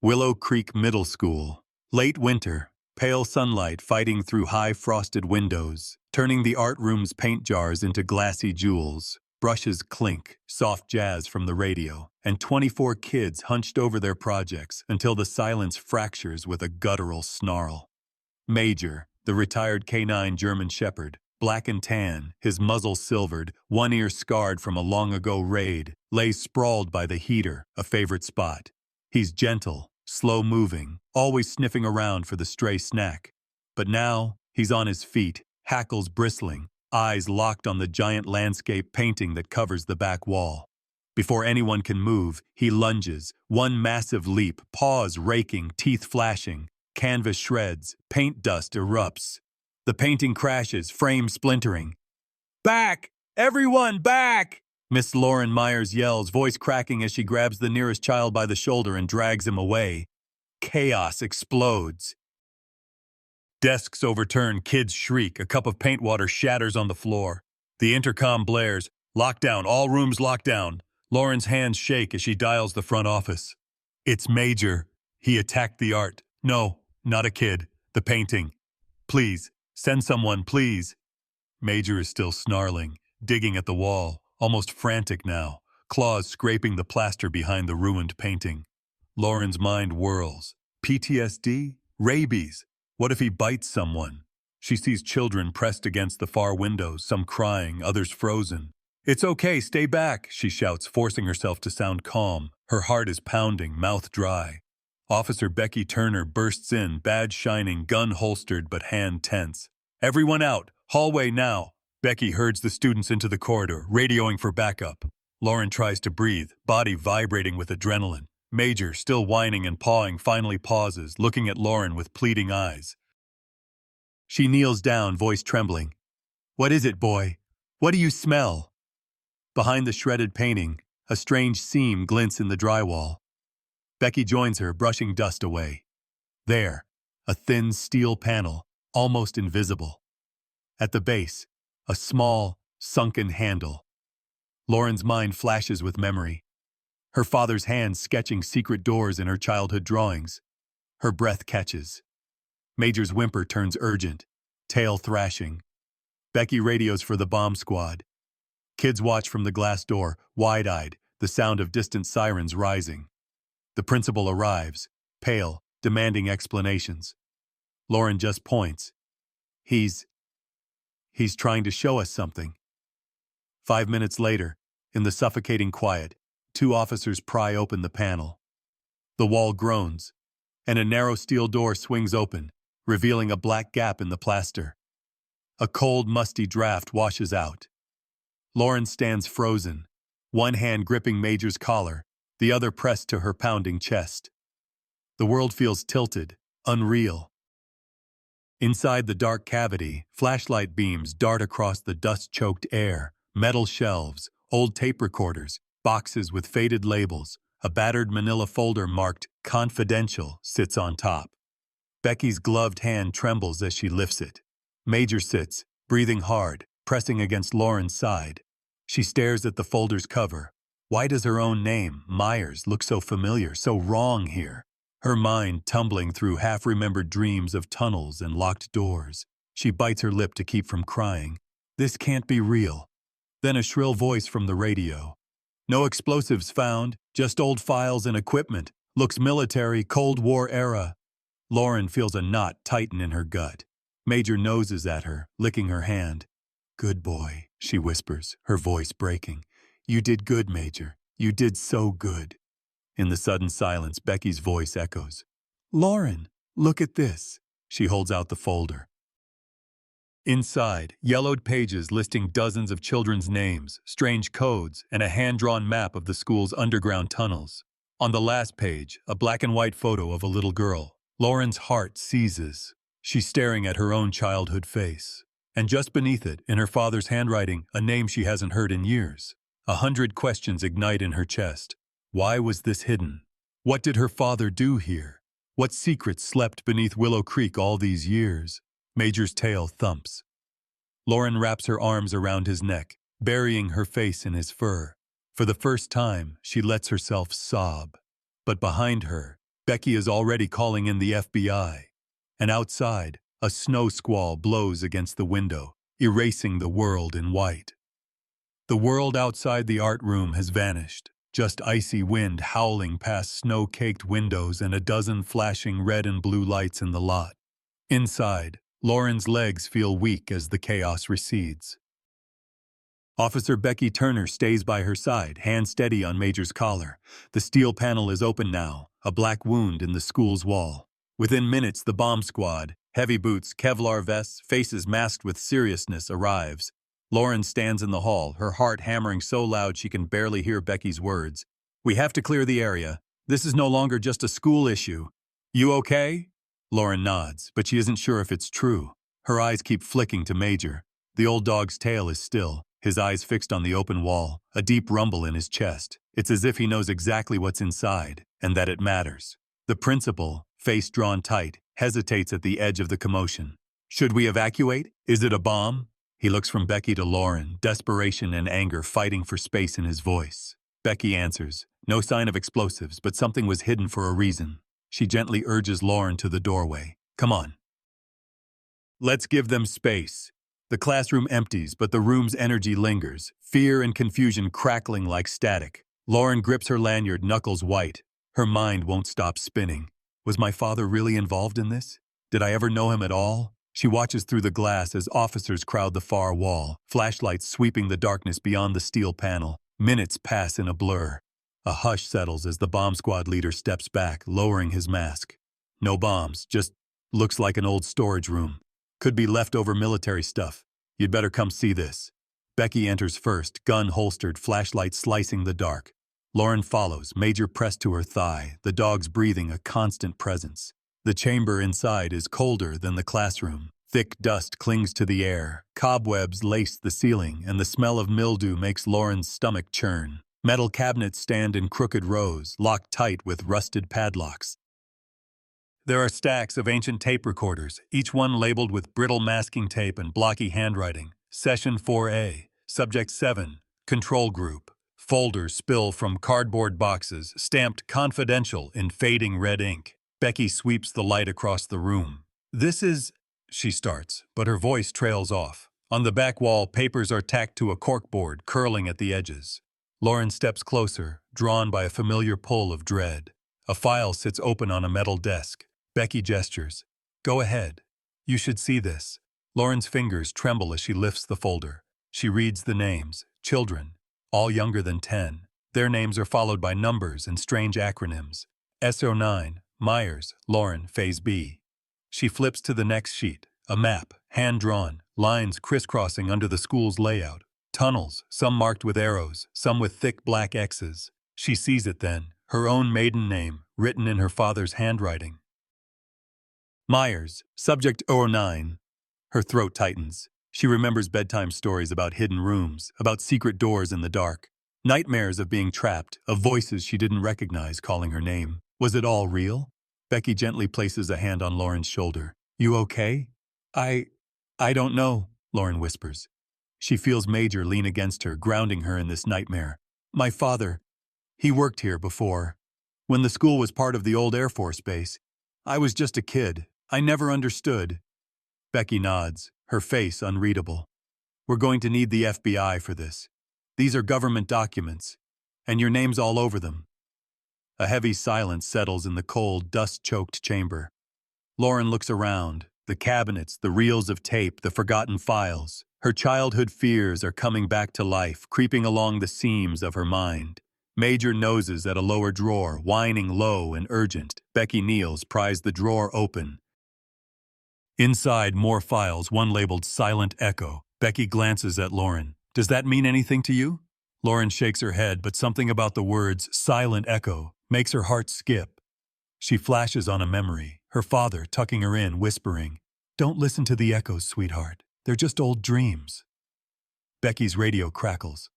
Willow Creek Middle School. Late winter, pale sunlight fighting through high frosted windows, turning the art room's paint jars into glassy jewels. Brushes clink, soft jazz from the radio, and 24 kids hunched over their projects until the silence fractures with a guttural snarl. Major, the retired canine German shepherd, black and tan, his muzzle silvered, one ear scarred from a long-ago raid, lay sprawled by the heater, a favorite spot. He's gentle, slow-moving, always sniffing around for the stray snack. But now, he's on his feet, hackles bristling, eyes locked on the giant landscape painting that covers the back wall. Before anyone can move, he lunges, one massive leap, paws raking, teeth flashing. Canvas shreds, paint dust erupts. The painting crashes, frame splintering. "Back! Everyone, back!" Miss Lauren Myers yells, voice cracking as she grabs the nearest child by the shoulder and drags him away. Chaos explodes. Desks overturn, kids shriek, a cup of paint water shatters on the floor. The intercom blares, "Lockdown, all rooms locked down." Lauren's hands shake as she dials the front office. "It's Major. He attacked the art. No, not a kid. The painting. Please, send someone, please." Major is still snarling, digging at the wall, almost frantic now, claws scraping the plaster behind the ruined painting. Lauren's mind whirls. PTSD? Rabies? What if he bites someone? She sees children pressed against the far windows, some crying, others frozen. "It's okay, stay back," she shouts, forcing herself to sound calm. Her heart is pounding, mouth dry. Officer Becky Turner bursts in, badge shining, gun holstered but hand tense. "Everyone out! Hallway now!" Becky herds the students into the corridor, radioing for backup. Lauren tries to breathe, body vibrating with adrenaline. Major, still whining and pawing, finally pauses, looking at Lauren with pleading eyes. She kneels down, voice trembling. "What is it, boy? What do you smell?" Behind the shredded painting, a strange seam glints in the drywall. Becky joins her, brushing dust away. There, a thin steel panel, almost invisible. At the base, a small, sunken handle. Lauren's mind flashes with memory. Her father's hand sketching secret doors in her childhood drawings. Her breath catches. Major's whimper turns urgent, tail thrashing. Becky radios for the bomb squad. Kids watch from the glass door, wide-eyed, the sound of distant sirens rising. The principal arrives, pale, demanding explanations. Lauren just points. He's trying to show us something. 5 minutes later, in the suffocating quiet, 2 officers pry open the panel. The wall groans, and a narrow steel door swings open, revealing a black gap in the plaster. A cold, musty draft washes out. Lauren stands frozen, one hand gripping Major's collar, the other pressed to her pounding chest. The world feels tilted, unreal. Inside the dark cavity, flashlight beams dart across the dust-choked air, metal shelves, old tape recorders, boxes with faded labels, a battered manila folder marked "Confidential" sits on top. Becky's gloved hand trembles as she lifts it. Major sits, breathing hard, pressing against Lauren's side. She stares at the folder's cover. Why does her own name, Myers, look so familiar, so wrong here? Her mind tumbling through half-remembered dreams of tunnels and locked doors. She bites her lip to keep from crying. This can't be real. Then a shrill voice from the radio. "No explosives found, just old files and equipment. Looks military, Cold War era." Lauren feels a knot tighten in her gut. Major noses at her, licking her hand. "Good boy," she whispers, her voice breaking. "You did good, Major. You did so good." In the sudden silence, Becky's voice echoes. "Lauren, look at this." She holds out the folder. Inside, yellowed pages listing dozens of children's names, strange codes, and a hand-drawn map of the school's underground tunnels. On the last page, a black and white photo of a little girl. Lauren's heart seizes. She's staring at her own childhood face. And just beneath it, in her father's handwriting, a name she hasn't heard in years. 100 questions ignite in her chest. Why was this hidden? What did her father do here? What secrets slept beneath Willow Creek all these years? Major's tail thumps. Lauren wraps her arms around his neck, burying her face in his fur. For the first time, she lets herself sob. But behind her, Becky is already calling in the FBI. And outside, a snow squall blows against the window, erasing the world in white. The world outside the art room has vanished, just icy wind howling past snow-caked windows and a dozen flashing red and blue lights in the lot. Inside, Lauren's legs feel weak as the chaos recedes. Officer Becky Turner stays by her side, hand steady on Major's collar. The steel panel is open now, a black wound in the school's wall. Within minutes, the bomb squad, heavy boots, Kevlar vests, faces masked with seriousness, arrives. Lauren stands in the hall, her heart hammering so loud she can barely hear Becky's words. "We have to clear the area. This is no longer just a school issue." "You okay?" Lauren nods, but she isn't sure if it's true. Her eyes keep flicking to Major. The old dog's tail is still, his eyes fixed on the open wall, a deep rumble in his chest. It's as if he knows exactly what's inside, and that it matters. The principal, face drawn tight, hesitates at the edge of the commotion. "Should we evacuate? Is it a bomb?" He looks from Becky to Lauren, desperation and anger fighting for space in his voice. Becky answers, no sign of explosives, but something was hidden for a reason. She gently urges Lauren to the doorway. "Come on. Let's give them space." The classroom empties, but the room's energy lingers, fear and confusion crackling like static. Lauren grips her lanyard, knuckles white. Her mind won't stop spinning. Was my father really involved in this? Did I ever know him at all? She watches through the glass as officers crowd the far wall, flashlights sweeping the darkness beyond the steel panel. Minutes pass in a blur. A hush settles as the bomb squad leader steps back, lowering his mask. No bombs, just looks like an old storage room. Could be leftover military stuff. You'd better come see this. Becky enters first, gun holstered, flashlight slicing the dark. Lauren follows, Major pressed to her thigh, the dogs breathing a constant presence. The chamber inside is colder than the classroom. Thick dust clings to the air, cobwebs lace the ceiling, and the smell of mildew makes Lauren's stomach churn. Metal cabinets stand in crooked rows, locked tight with rusted padlocks. There are stacks of ancient tape recorders, each one labeled with brittle masking tape and blocky handwriting. Session 4A, Subject 7, Control Group. Folders spill from cardboard boxes, stamped confidential in fading red ink. Becky sweeps the light across the room. "This is," she starts, but her voice trails off. On the back wall, papers are tacked to a corkboard, curling at the edges. Lauren steps closer, drawn by a familiar pull of dread. A file sits open on a metal desk. Becky gestures. "Go ahead. You should see this." Lauren's fingers tremble as she lifts the folder. She reads the names, children, all younger than 10. Their names are followed by numbers and strange acronyms. S09, Myers, Lauren, Phase B. She flips to the next sheet, a map, hand-drawn, lines crisscrossing under the school's layout. Tunnels, some marked with arrows, some with thick black X's. She sees it then, her own maiden name, written in her father's handwriting. Myers, Subject 09. Her throat tightens. She remembers bedtime stories about hidden rooms, about secret doors in the dark. Nightmares of being trapped, of voices she didn't recognize calling her name. Was it all real? Becky gently places a hand on Lauren's shoulder. "You okay?" I don't know," Lauren whispers. She feels Major lean against her, grounding her in this nightmare. "My father, he worked here before. When the school was part of the old Air Force base. I was just a kid. I never understood." Becky nods, her face unreadable. "We're going to need the FBI for this. These are government documents, and your name's all over them." A heavy silence settles in the cold, dust-choked chamber. Lauren looks around, the cabinets, the reels of tape, the forgotten files. Her childhood fears are coming back to life, creeping along the seams of her mind. Major noses at a lower drawer, whining low and urgent. Becky kneels, pries the drawer open. Inside, more files, one labeled Silent Echo. Becky glances at Lauren. "Does that mean anything to you?" Lauren shakes her head, but something about the words Silent Echo makes her heart skip. She flashes on a memory, her father tucking her in, whispering, "Don't listen to the echoes, sweetheart. They're just old dreams." Becky's radio crackles.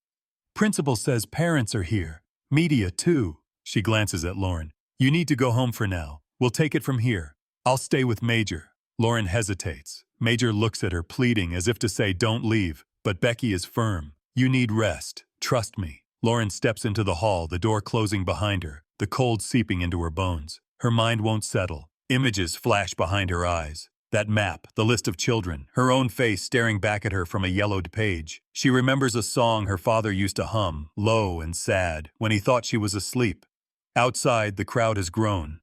"Principal says parents are here. Media, too." She glances at Lauren. "You need to go home for now. We'll take it from here. I'll stay with Major." Lauren hesitates. Major looks at her, pleading as if to say, "Don't leave." But Becky is firm. "You need rest. Trust me." Lauren steps into the hall, the door closing behind her, the cold seeping into her bones. Her mind won't settle. Images flash behind her eyes. That map, the list of children, her own face staring back at her from a yellowed page. She remembers a song her father used to hum, low and sad, when he thought she was asleep. Outside, the crowd has grown.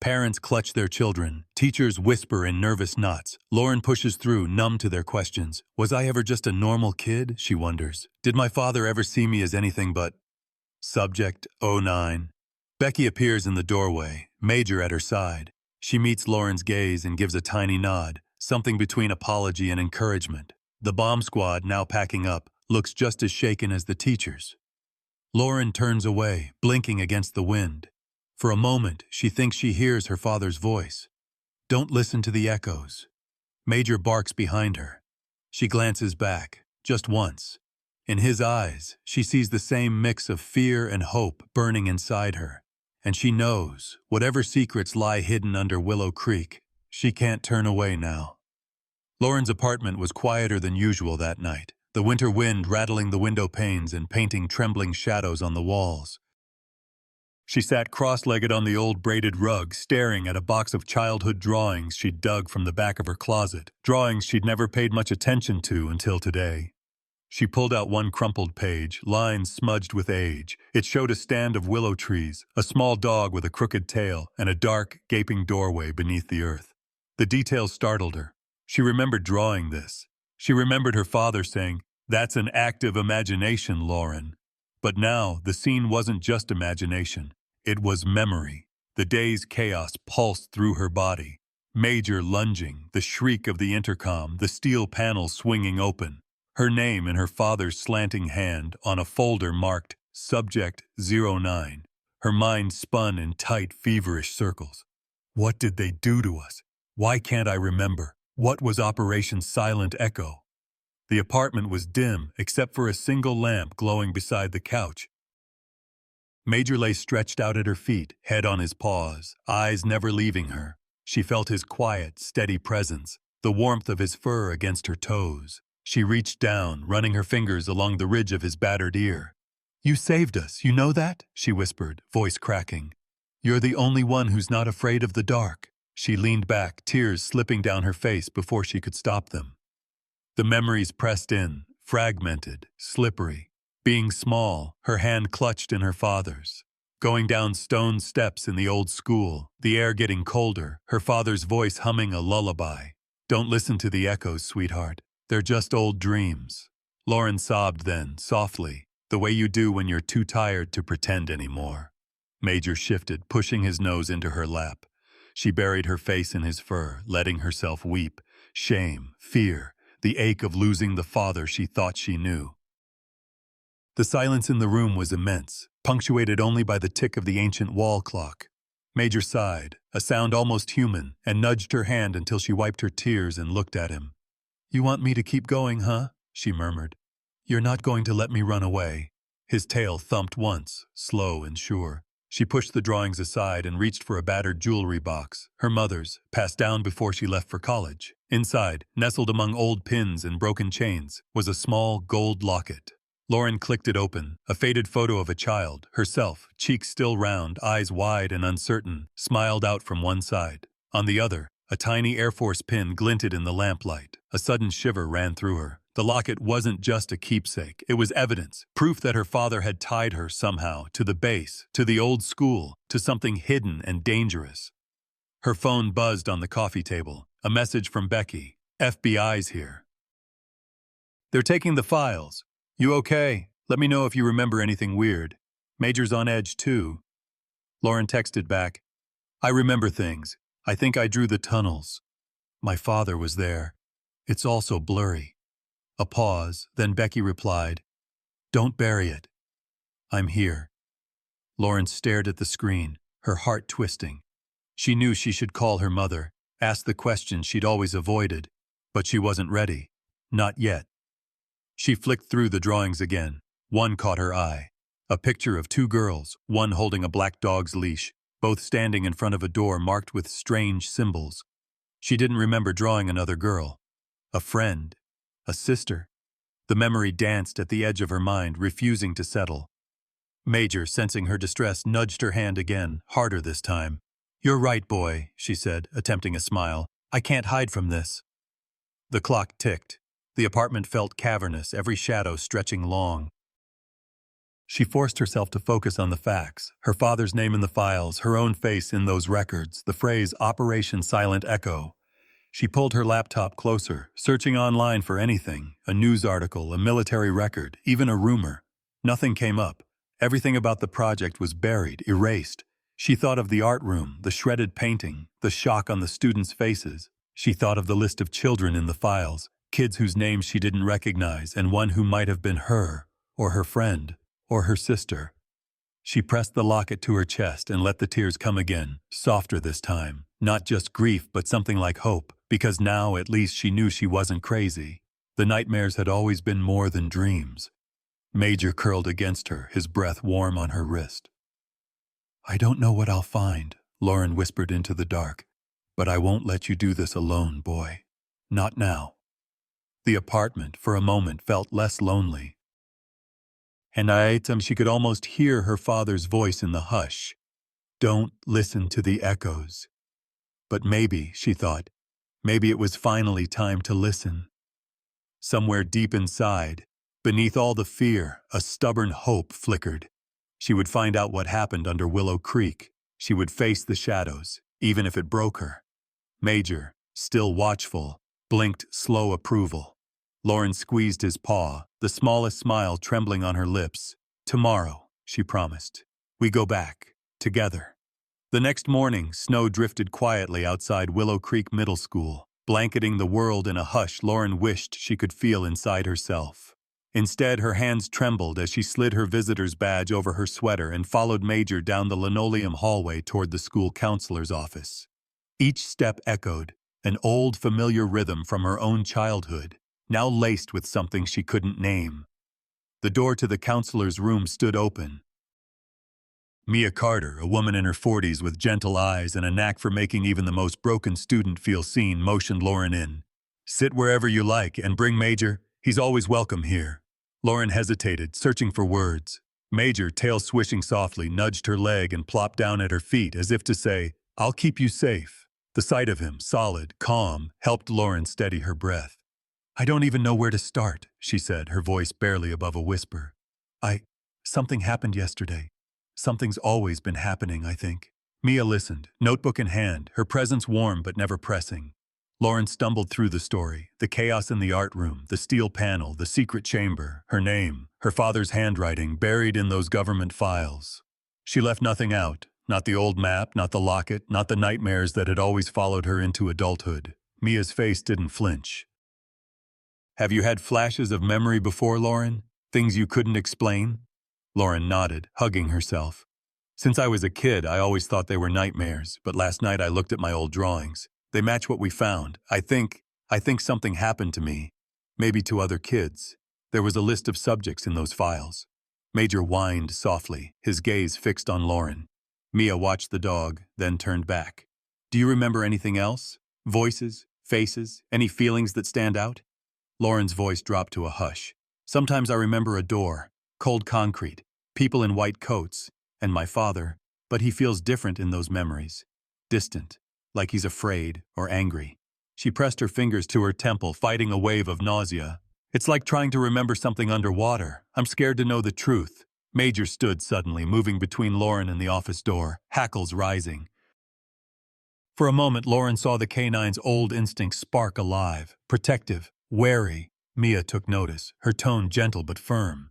Parents clutch their children. Teachers whisper in nervous knots. Lauren pushes through, numb to their questions. Was I ever just a normal kid? She wonders. Did my father ever see me as anything but... Subject 09. Becky appears in the doorway, Major at her side. She meets Lauren's gaze and gives a tiny nod, something between apology and encouragement. The bomb squad, now packing up, looks just as shaken as the teachers. Lauren turns away, blinking against the wind. For a moment, she thinks she hears her father's voice. Don't listen to the echoes. Major barks behind her. She glances back, just once. In his eyes, she sees the same mix of fear and hope burning inside her. And she knows, whatever secrets lie hidden under Willow Creek, she can't turn away now. Lauren's apartment was quieter than usual that night, the winter wind rattling the window panes and painting trembling shadows on the walls. She sat cross-legged on the old braided rug, staring at a box of childhood drawings she'd dug from the back of her closet, drawings she'd never paid much attention to until today. She pulled out one crumpled page, lines smudged with age. It showed a stand of willow trees, a small dog with a crooked tail, and a dark, gaping doorway beneath the earth. The details startled her. She remembered drawing this. She remembered her father saying, "That's an active imagination, Lauren." But now, the scene wasn't just imagination. It was memory. The day's chaos pulsed through her body. Major lunging, the shriek of the intercom, the steel panel swinging open. Her name in her father's slanting hand on a folder marked Subject 09. Her mind spun in tight, feverish circles. What did they do to us? Why can't I remember? What was Operation Silent Echo? The apartment was dim, except for a single lamp glowing beside the couch. Major lay stretched out at her feet, head on his paws, eyes never leaving her. She felt his quiet, steady presence, the warmth of his fur against her toes. She reached down, running her fingers along the ridge of his battered ear. "You saved us, you know that?" she whispered, voice cracking. "You're the only one who's not afraid of the dark." She leaned back, tears slipping down her face before she could stop them. The memories pressed in, fragmented, slippery. Being small, her hand clutched in her father's. Going down stone steps in the old school, the air getting colder, her father's voice humming a lullaby. "Don't listen to the echoes, sweetheart. They're just old dreams." Lauren sobbed then, softly, the way you do when you're too tired to pretend anymore. Major shifted, pushing his nose into her lap. She buried her face in his fur, letting herself weep. Shame, fear, the ache of losing the father she thought she knew. The silence in the room was immense, punctuated only by the tick of the ancient wall clock. Major sighed, a sound almost human, and nudged her hand until she wiped her tears and looked at him. "You want me to keep going, huh?" she murmured. "You're not going to let me run away." His tail thumped once, slow and sure. She pushed the drawings aside and reached for a battered jewelry box, her mother's, passed down before she left for college. Inside, nestled among old pins and broken chains, was a small gold locket. Lauren clicked it open, a faded photo of a child, herself, cheeks still round, eyes wide and uncertain, smiled out from one side. On the other, a tiny Air Force pin glinted in the lamplight. A sudden shiver ran through her. The locket wasn't just a keepsake. It was evidence, proof that her father had tied her somehow to the base, to the old school, to something hidden and dangerous. Her phone buzzed on the coffee table. A message from Becky. "FBI's here. They're taking the files. You okay? Let me know if you remember anything weird. Major's on edge too." Lauren texted back, "I remember things. I think I drew the tunnels. My father was there. It's all so blurry." A pause, then Becky replied, "Don't bury it. I'm here." Lauren stared at the screen, her heart twisting. She knew she should call her mother, ask the question she'd always avoided, but she wasn't ready. Not yet. She flicked through the drawings again. One caught her eye. A picture of two girls, one holding a black dog's leash, both standing in front of a door marked with strange symbols. She didn't remember drawing another girl. A friend. A sister. The memory danced at the edge of her mind, refusing to settle. Major, sensing her distress, nudged her hand again, harder this time. "You're right, boy," she said, attempting a smile. "I can't hide from this." The clock ticked. The apartment felt cavernous, every shadow stretching long. She forced herself to focus on the facts, her father's name in the files, her own face in those records, the phrase Operation Silent Echo. She pulled her laptop closer, searching online for anything, a news article, a military record, even a rumor. Nothing came up. Everything about the project was buried, erased. She thought of the art room, the shredded painting, the shock on the students' faces. She thought of the list of children in the files, kids whose names she didn't recognize, and one who might have been her, or her friend, or her sister. She pressed the locket to her chest and let the tears come again, softer this time. Not just grief, but something like hope, because now at least she knew she wasn't crazy. The nightmares had always been more than dreams. Major curled against her, his breath warm on her wrist. "I don't know what I'll find," Lauren whispered into the dark, "but I won't let you do this alone, boy. Not now." The apartment, for a moment, felt less lonely. And she could almost hear her father's voice in the hush. "Don't listen to the echoes." But maybe, she thought, maybe it was finally time to listen. Somewhere deep inside, beneath all the fear, a stubborn hope flickered. She would find out what happened under Willow Creek. She would face the shadows, even if it broke her. Major, still watchful, blinked slow approval. Lauren squeezed his paw, the smallest smile trembling on her lips. "Tomorrow," she promised. "We go back, together." The next morning, snow drifted quietly outside Willow Creek Middle School, blanketing the world in a hush Lauren wished she could feel inside herself. Instead, her hands trembled as she slid her visitor's badge over her sweater and followed Major down the linoleum hallway toward the school counselor's office. Each step echoed, an old familiar rhythm from her own childhood, now laced with something she couldn't name. The door to the counselor's room stood open. Mia Carter, a woman in her 40s with gentle eyes and a knack for making even the most broken student feel seen, motioned Lauren in. "Sit wherever you like and bring Major. He's always welcome here." Lauren hesitated, searching for words. Major, tail swishing softly, nudged her leg and plopped down at her feet as if to say, "I'll keep you safe." The sight of him, solid, calm, helped Lauren steady her breath. "I don't even know where to start," she said, her voice barely above a whisper. Something happened yesterday. Something's always been happening, I think." Mia listened, notebook in hand, her presence warm but never pressing. Lauren stumbled through the story, the chaos in the art room, the steel panel, the secret chamber, her name, her father's handwriting buried in those government files. She left nothing out, not the old map, not the locket, not the nightmares that had always followed her into adulthood. Mia's face didn't flinch. "Have you had flashes of memory before, Lauren? Things you couldn't explain?" Lauren nodded, hugging herself. "Since I was a kid, I always thought they were nightmares, but last night I looked at my old drawings. They match what we found. I think something happened to me. Maybe to other kids. There was a list of subjects in those files." Major whined softly, his gaze fixed on Lauren. Mia watched the dog, then turned back. "Do you remember anything else? Voices? Faces? Any feelings that stand out?" Lauren's voice dropped to a hush. "Sometimes I remember a door, cold concrete, people in white coats, and my father, but he feels different in those memories. Distant, like he's afraid or angry." She pressed her fingers to her temple, fighting a wave of nausea. "It's like trying to remember something underwater. I'm scared to know the truth." Major stood suddenly, moving between Lauren and the office door, hackles rising. For a moment, Lauren saw the canine's old instincts spark alive, protective, wary. Mia took notice, her tone gentle but firm.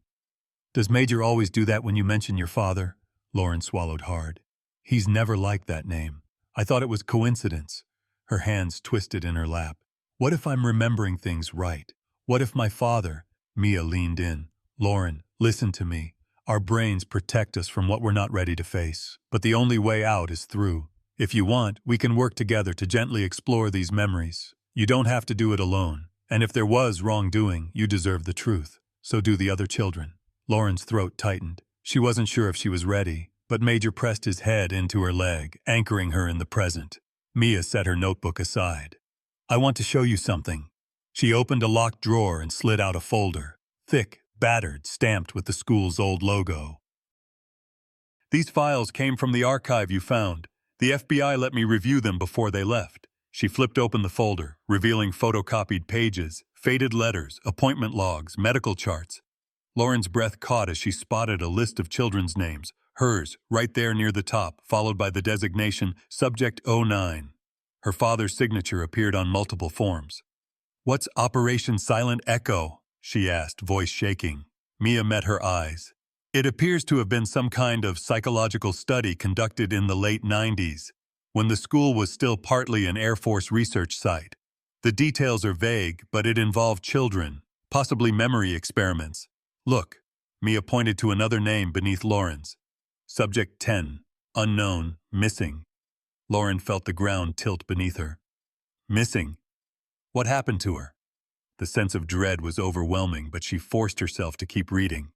"Does Major always do that when you mention your father?" Lauren swallowed hard. "He's never liked that name. I thought it was coincidence." Her hands twisted in her lap. "What if I'm remembering things right? What if my father—" Mia leaned in. "Lauren, listen to me. Our brains protect us from what we're not ready to face, but the only way out is through. If you want, we can work together to gently explore these memories. You don't have to do it alone. And if there was wrongdoing, you deserve the truth. So do the other children." Lauren's throat tightened. She wasn't sure if she was ready, but Major pressed his head into her leg, anchoring her in the present. Mia set her notebook aside. "I want to show you something." She opened a locked drawer and slid out a folder, thick, battered, stamped with the school's old logo. These files came from the archive you found. The FBI let me review them before they left. She flipped open the folder, revealing photocopied pages, faded letters, appointment logs, medical charts. Lauren's breath caught as she spotted a list of children's names, hers, right there near the top, followed by the designation Subject 09. Her father's signature appeared on multiple forms. "What's Operation Silent Echo?" she asked, voice shaking. Mia met her eyes. It appears to have been some kind of psychological study conducted in the late 90s, when the school was still partly an Air Force research site. The details are vague, but it involved children, possibly memory experiments. "Look," Mia pointed to another name beneath Lauren's. Subject 10, unknown, missing. Lauren felt the ground tilt beneath her. Missing? What happened to her? The sense of dread was overwhelming, but she forced herself to keep reading.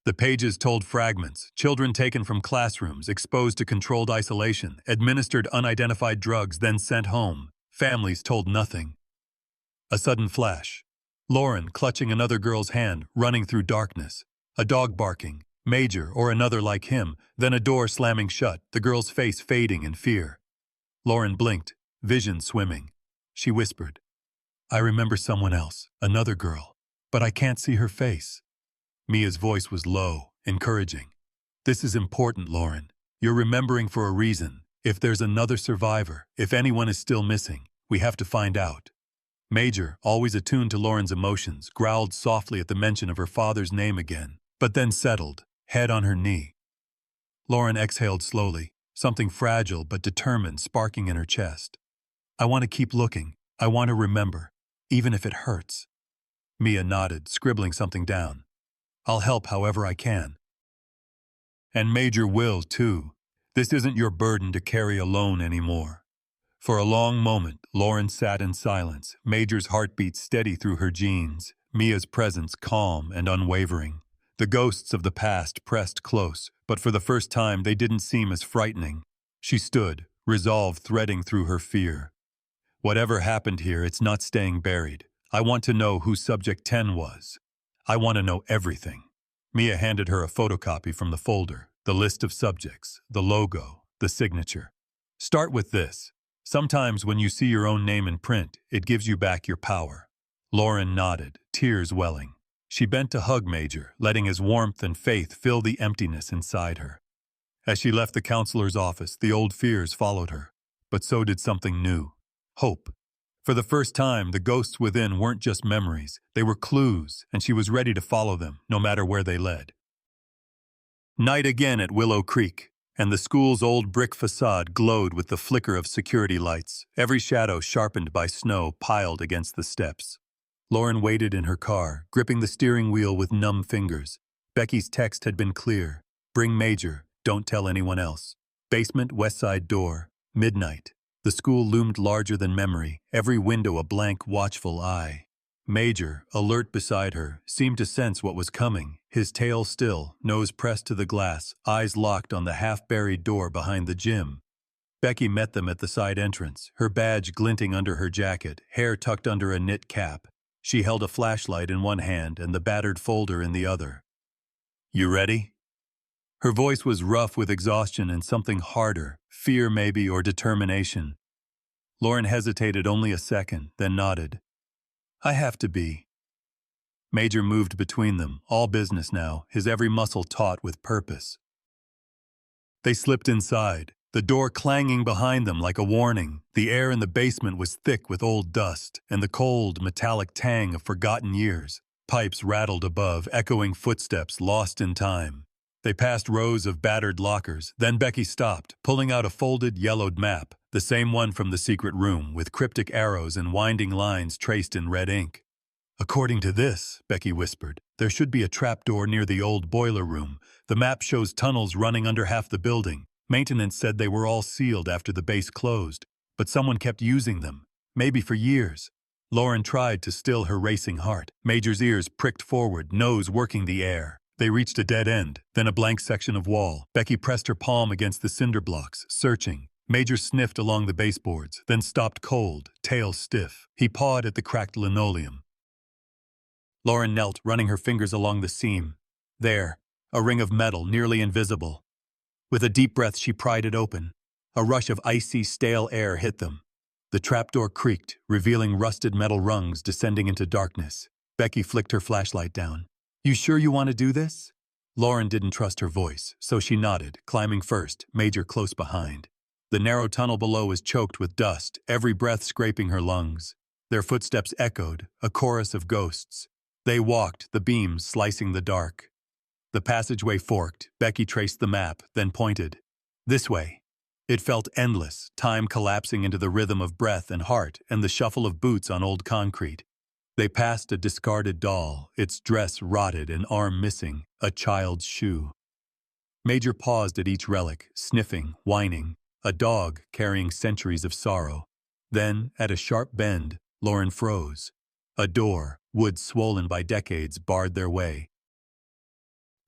The pages told fragments, children taken from classrooms, exposed to controlled isolation, administered unidentified drugs, then sent home. Families told nothing. A sudden flash. Lauren clutching another girl's hand, running through darkness. A dog barking, Major or another like him, then a door slamming shut, the girl's face fading in fear. Lauren blinked, vision swimming. She whispered, "I remember someone else, another girl, but I can't see her face." Mia's voice was low, encouraging. "This is important, Lauren. You're remembering for a reason. If there's another survivor, if anyone is still missing, we have to find out." Major, always attuned to Lauren's emotions, growled softly at the mention of her father's name again, but then settled, head on her knee. Lauren exhaled slowly, something fragile but determined sparking in her chest. "I want to keep looking. I want to remember, even if it hurts." Mia nodded, scribbling something down. "I'll help however I can." "And Major will, too. This isn't your burden to carry alone anymore." For a long moment, Lauren sat in silence, Major's heartbeat steady through her jeans, Mia's presence calm and unwavering. The ghosts of the past pressed close, but for the first time they didn't seem as frightening. She stood, resolve threading through her fear. "Whatever happened here, it's not staying buried. I want to know who Subject 10 was. I want to know everything." Mia handed her a photocopy from the folder, the list of subjects, the logo, the signature. "Start with this. Sometimes when you see your own name in print, it gives you back your power." Lauren nodded, tears welling. She bent to hug Major, letting his warmth and faith fill the emptiness inside her. As she left the counselor's office, the old fears followed her, but so did something new. Hope. For the first time, the ghosts within weren't just memories, they were clues, and she was ready to follow them, no matter where they led. Night again at Willow Creek, and the school's old brick facade glowed with the flicker of security lights, every shadow sharpened by snow piled against the steps. Lauren waited in her car, gripping the steering wheel with numb fingers. Becky's text had been clear. "Bring Major, don't tell anyone else." Basement west side door, midnight. The school loomed larger than memory, every window a blank, watchful eye. Major, alert beside her, seemed to sense what was coming, his tail still, nose pressed to the glass, eyes locked on the half-buried door behind the gym. Becky met them at the side entrance, her badge glinting under her jacket, hair tucked under a knit cap. She held a flashlight in one hand and the battered folder in the other. "You ready?" Her voice was rough with exhaustion and something harder, fear maybe or determination. Lauren hesitated only a second, then nodded. "I have to be." Major moved between them, all business now, his every muscle taut with purpose. They slipped inside, the door clanging behind them like a warning. The air in the basement was thick with old dust and the cold, metallic tang of forgotten years. Pipes rattled above, echoing footsteps lost in time. They passed rows of battered lockers, then Becky stopped, pulling out a folded, yellowed map, the same one from the secret room, with cryptic arrows and winding lines traced in red ink. "According to this," Becky whispered, "there should be a trapdoor near the old boiler room. The map shows tunnels running under half the building. Maintenance said they were all sealed after the base closed, but someone kept using them, maybe for years." Lauren tried to still her racing heart. Major's ears pricked forward, nose working the air. They reached a dead end, then a blank section of wall. Becky pressed her palm against the cinder blocks, searching. Major sniffed along the baseboards, then stopped cold, tail stiff. He pawed at the cracked linoleum. Lauren knelt, running her fingers along the seam. "There. a ring of metal nearly invisible. With a deep breath, she pried it open. A rush of icy, stale air hit them. The trapdoor creaked, revealing rusted metal rungs descending into darkness. Becky flicked her flashlight down. "You sure you want to do this?" Lauren didn't trust her voice, so she nodded, climbing first, Major close behind. The narrow tunnel below was choked with dust, every breath scraping her lungs. Their footsteps echoed, a chorus of ghosts. They walked, the beams slicing the dark. The passageway forked. Becky traced the map, then pointed. "This way." It felt endless, time collapsing into the rhythm of breath and heart and the shuffle of boots on old concrete. They passed a discarded doll, its dress rotted and arm missing, a child's shoe. Major paused at each relic, sniffing, whining, a dog carrying centuries of sorrow. Then, at a sharp bend, Lauren froze. A door, wood swollen by decades, barred their way.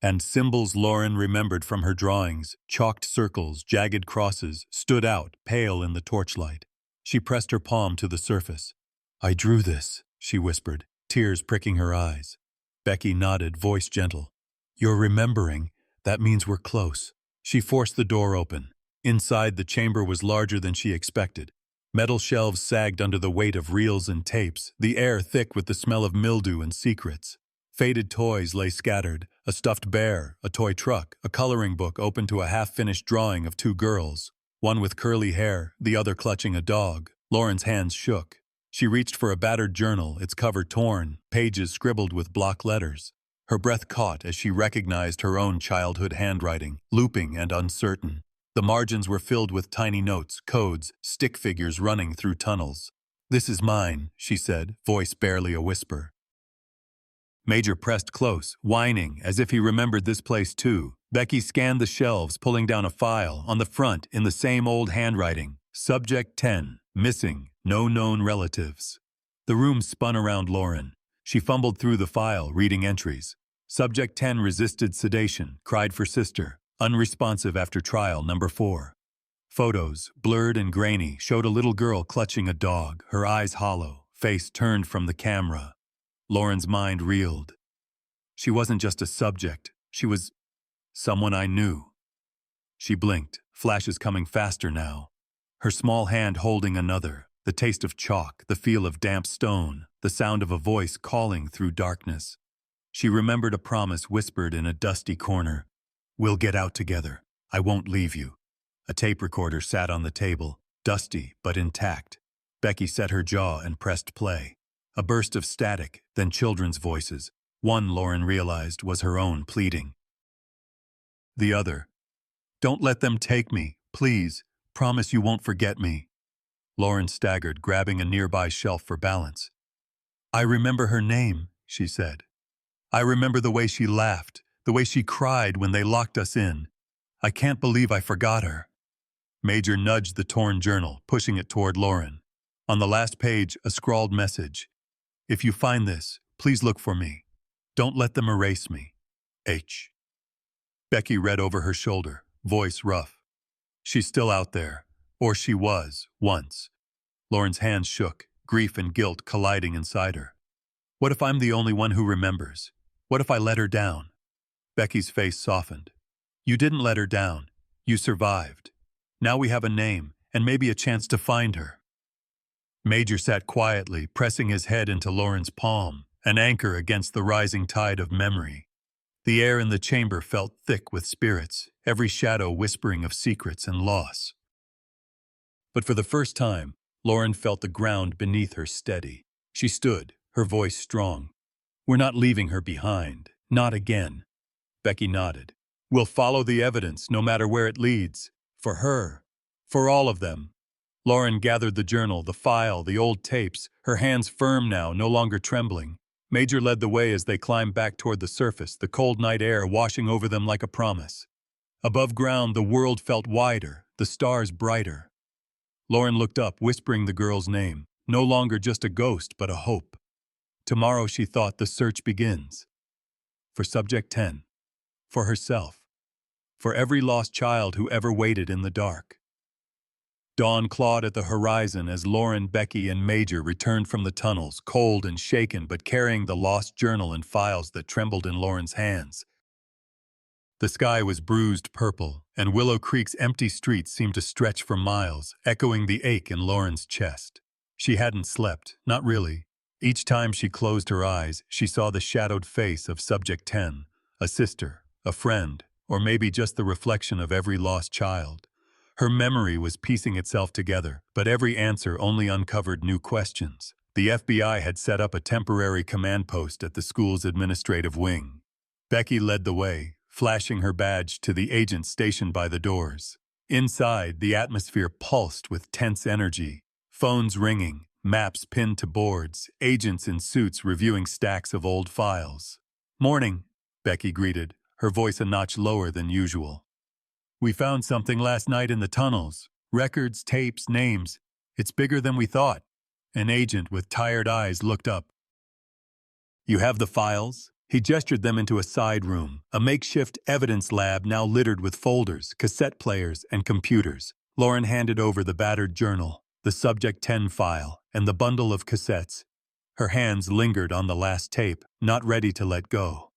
And symbols Lauren remembered from her drawings, chalked circles, jagged crosses, stood out, pale in the torchlight. She pressed her palm to the surface. "I drew this," she whispered, tears pricking her eyes. Becky nodded, voice gentle. "You're remembering. That means we're close." She forced the door open. Inside, the chamber was larger than she expected. Metal shelves sagged under the weight of reels and tapes, the air thick with the smell of mildew and secrets. Faded toys lay scattered, a stuffed bear, a toy truck, a coloring book open to a half-finished drawing of two girls, one with curly hair, the other clutching a dog. Lauren's hands shook. She reached for a battered journal, its cover torn, pages scribbled with block letters. Her breath caught as she recognized her own childhood handwriting, looping and uncertain. The margins were filled with tiny notes, codes, stick figures running through tunnels. "This is mine," she said, voice barely a whisper. Major pressed close, whining, as if he remembered this place too. Becky scanned the shelves, pulling down a file. On the front, in the same old handwriting, Subject 10, missing, no known relatives. The room spun around Lauren. She fumbled through the file, reading entries. Subject 10 resisted sedation, cried for sister, unresponsive after trial number 4. Photos, blurred and grainy, showed a little girl clutching a dog, her eyes hollow, face turned from the camera. Lauren's mind reeled. She wasn't just a subject. She was someone I knew. She blinked, flashes coming faster now. Her small hand holding another, the taste of chalk, the feel of damp stone, the sound of a voice calling through darkness. She remembered a promise whispered in a dusty corner. "We'll get out together. I won't leave you." A tape recorder sat on the table, dusty but intact. Becky set her jaw and pressed play. A burst of static, then children's voices. One, Lauren realized, was her own pleading. The other, "Don't let them take me, please. Promise you won't forget me." Lauren staggered, grabbing a nearby shelf for balance. "I remember her name," she said. "I remember the way she laughed, the way she cried when they locked us in. I can't believe I forgot her." Major nudged the torn journal, pushing it toward Lauren. On the last page, a scrawled message. "If you find this, please look for me. Don't let them erase me. H." Becky read over her shoulder, voice rough. "She's still out there. Or she was, once." Lauren's hands shook, grief and guilt colliding inside her. "What if I'm the only one who remembers? What if I let her down?" Becky's face softened. "You didn't let her down. You survived. Now we have a name, and maybe a chance to find her." Major sat quietly, pressing his head into Lauren's palm, an anchor against the rising tide of memory. The air in the chamber felt thick with spirits, every shadow whispering of secrets and loss. But for the first time, Lauren felt the ground beneath her steady. She stood, her voice strong. "We're not leaving her behind. Not again." Becky nodded. "We'll follow the evidence, no matter where it leads. For her. For all of them." Lauren gathered the journal, the file, the old tapes, her hands firm now, no longer trembling. Major led the way as they climbed back toward the surface, the cold night air washing over them like a promise. Above ground, the world felt wider, the stars brighter. Lauren looked up, whispering the girl's name, no longer just a ghost, but a hope. Tomorrow, she thought, the search begins. For Subject 10. For herself. For every lost child who ever waited in the dark. Dawn clawed at the horizon as Lauren, Becky, and Major returned from the tunnels, cold and shaken but carrying the lost journal and files that trembled in Lauren's hands. The sky was bruised purple, and Willow Creek's empty streets seemed to stretch for miles, echoing the ache in Lauren's chest. She hadn't slept, not really. Each time she closed her eyes, she saw the shadowed face of Subject 10, a sister, a friend, or maybe just the reflection of every lost child. Her memory was piecing itself together, but every answer only uncovered new questions. The FBI had set up a temporary command post at the school's administrative wing. Becky led the way, flashing her badge to the agents stationed by the doors. Inside, the atmosphere pulsed with tense energy. Phones ringing, maps pinned to boards, agents in suits reviewing stacks of old files. "Morning," Becky greeted, her voice a notch lower than usual. "We found something last night in the tunnels. Records, tapes, names. It's bigger than we thought." An agent with tired eyes looked up. "You have the files?" He gestured them into a side room, a makeshift evidence lab now littered with folders, cassette players, and computers. Lauren handed over the battered journal, the Subject 10 file, and the bundle of cassettes. Her hands lingered on the last tape, not ready to let go.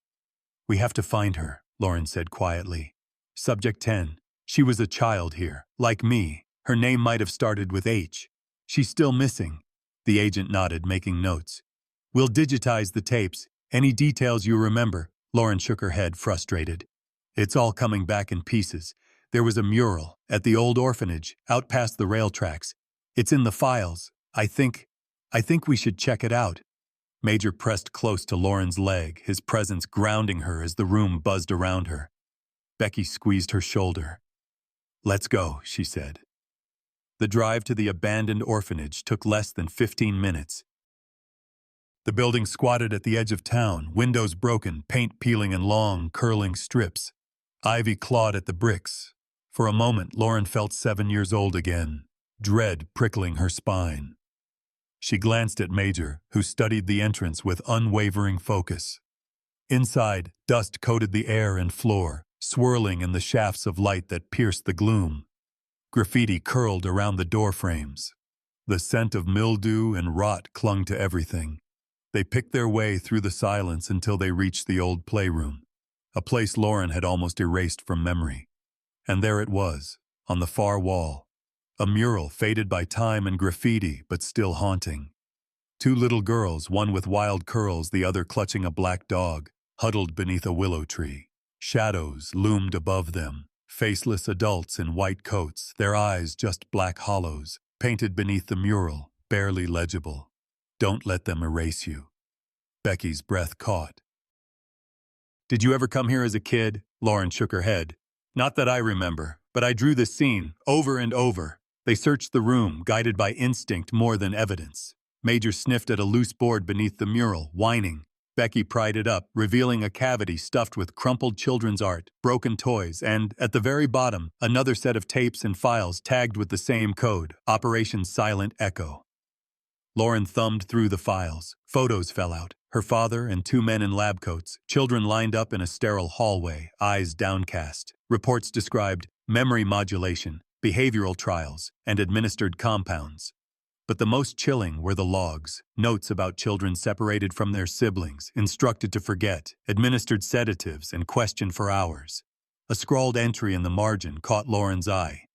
"We have to find her," Lauren said quietly. "Subject 10. She was a child here, like me. Her name might have started with H. She's still missing." The agent nodded, making notes. "We'll digitize the tapes. Any details you remember." Lauren shook her head, frustrated. "It's all coming back in pieces. There was a mural at the old orphanage, out past the rail tracks. It's in the files. I think we should check it out." Major pressed close to Lauren's leg, his presence grounding her as the room buzzed around her. Becky squeezed her shoulder. "Let's go," she said. The drive to the abandoned orphanage took less than 15 minutes. The building squatted at the edge of town, windows broken, paint peeling in long, curling strips. Ivy clawed at the bricks. For a moment, Lauren felt 7 years old again, dread prickling her spine. She glanced at Major, who studied the entrance with unwavering focus. Inside, dust coated the air and floor, swirling in the shafts of light that pierced the gloom. Graffiti curled around the door frames. The scent of mildew and rot clung to everything. They picked their way through the silence until they reached the old playroom, a place Lauren had almost erased from memory. And there it was, on the far wall, a mural faded by time and graffiti but still haunting. 2 little girls, one with wild curls, the other clutching a black dog, huddled beneath a willow tree. Shadows loomed above them, faceless adults in white coats, their eyes just black hollows, painted beneath the mural, barely legible. "Don't let them erase you." Becky's breath caught. "Did you ever come here as a kid?" Lauren shook her head. "Not that I remember, but I drew this scene over and over." They searched the room, guided by instinct more than evidence. Major sniffed at a loose board beneath the mural, whining. Becky pried it up, revealing a cavity stuffed with crumpled children's art, broken toys, and, at the very bottom, another set of tapes and files tagged with the same code, Operation Silent Echo. Lauren thumbed through the files. Photos fell out. Her father and 2 men in lab coats, children lined up in a sterile hallway, eyes downcast. Reports described memory modulation, behavioral trials, and administered compounds. But the most chilling were the logs, notes about children separated from their siblings, instructed to forget, administered sedatives, and questioned for hours. A scrawled entry in the margin caught Lauren's eye.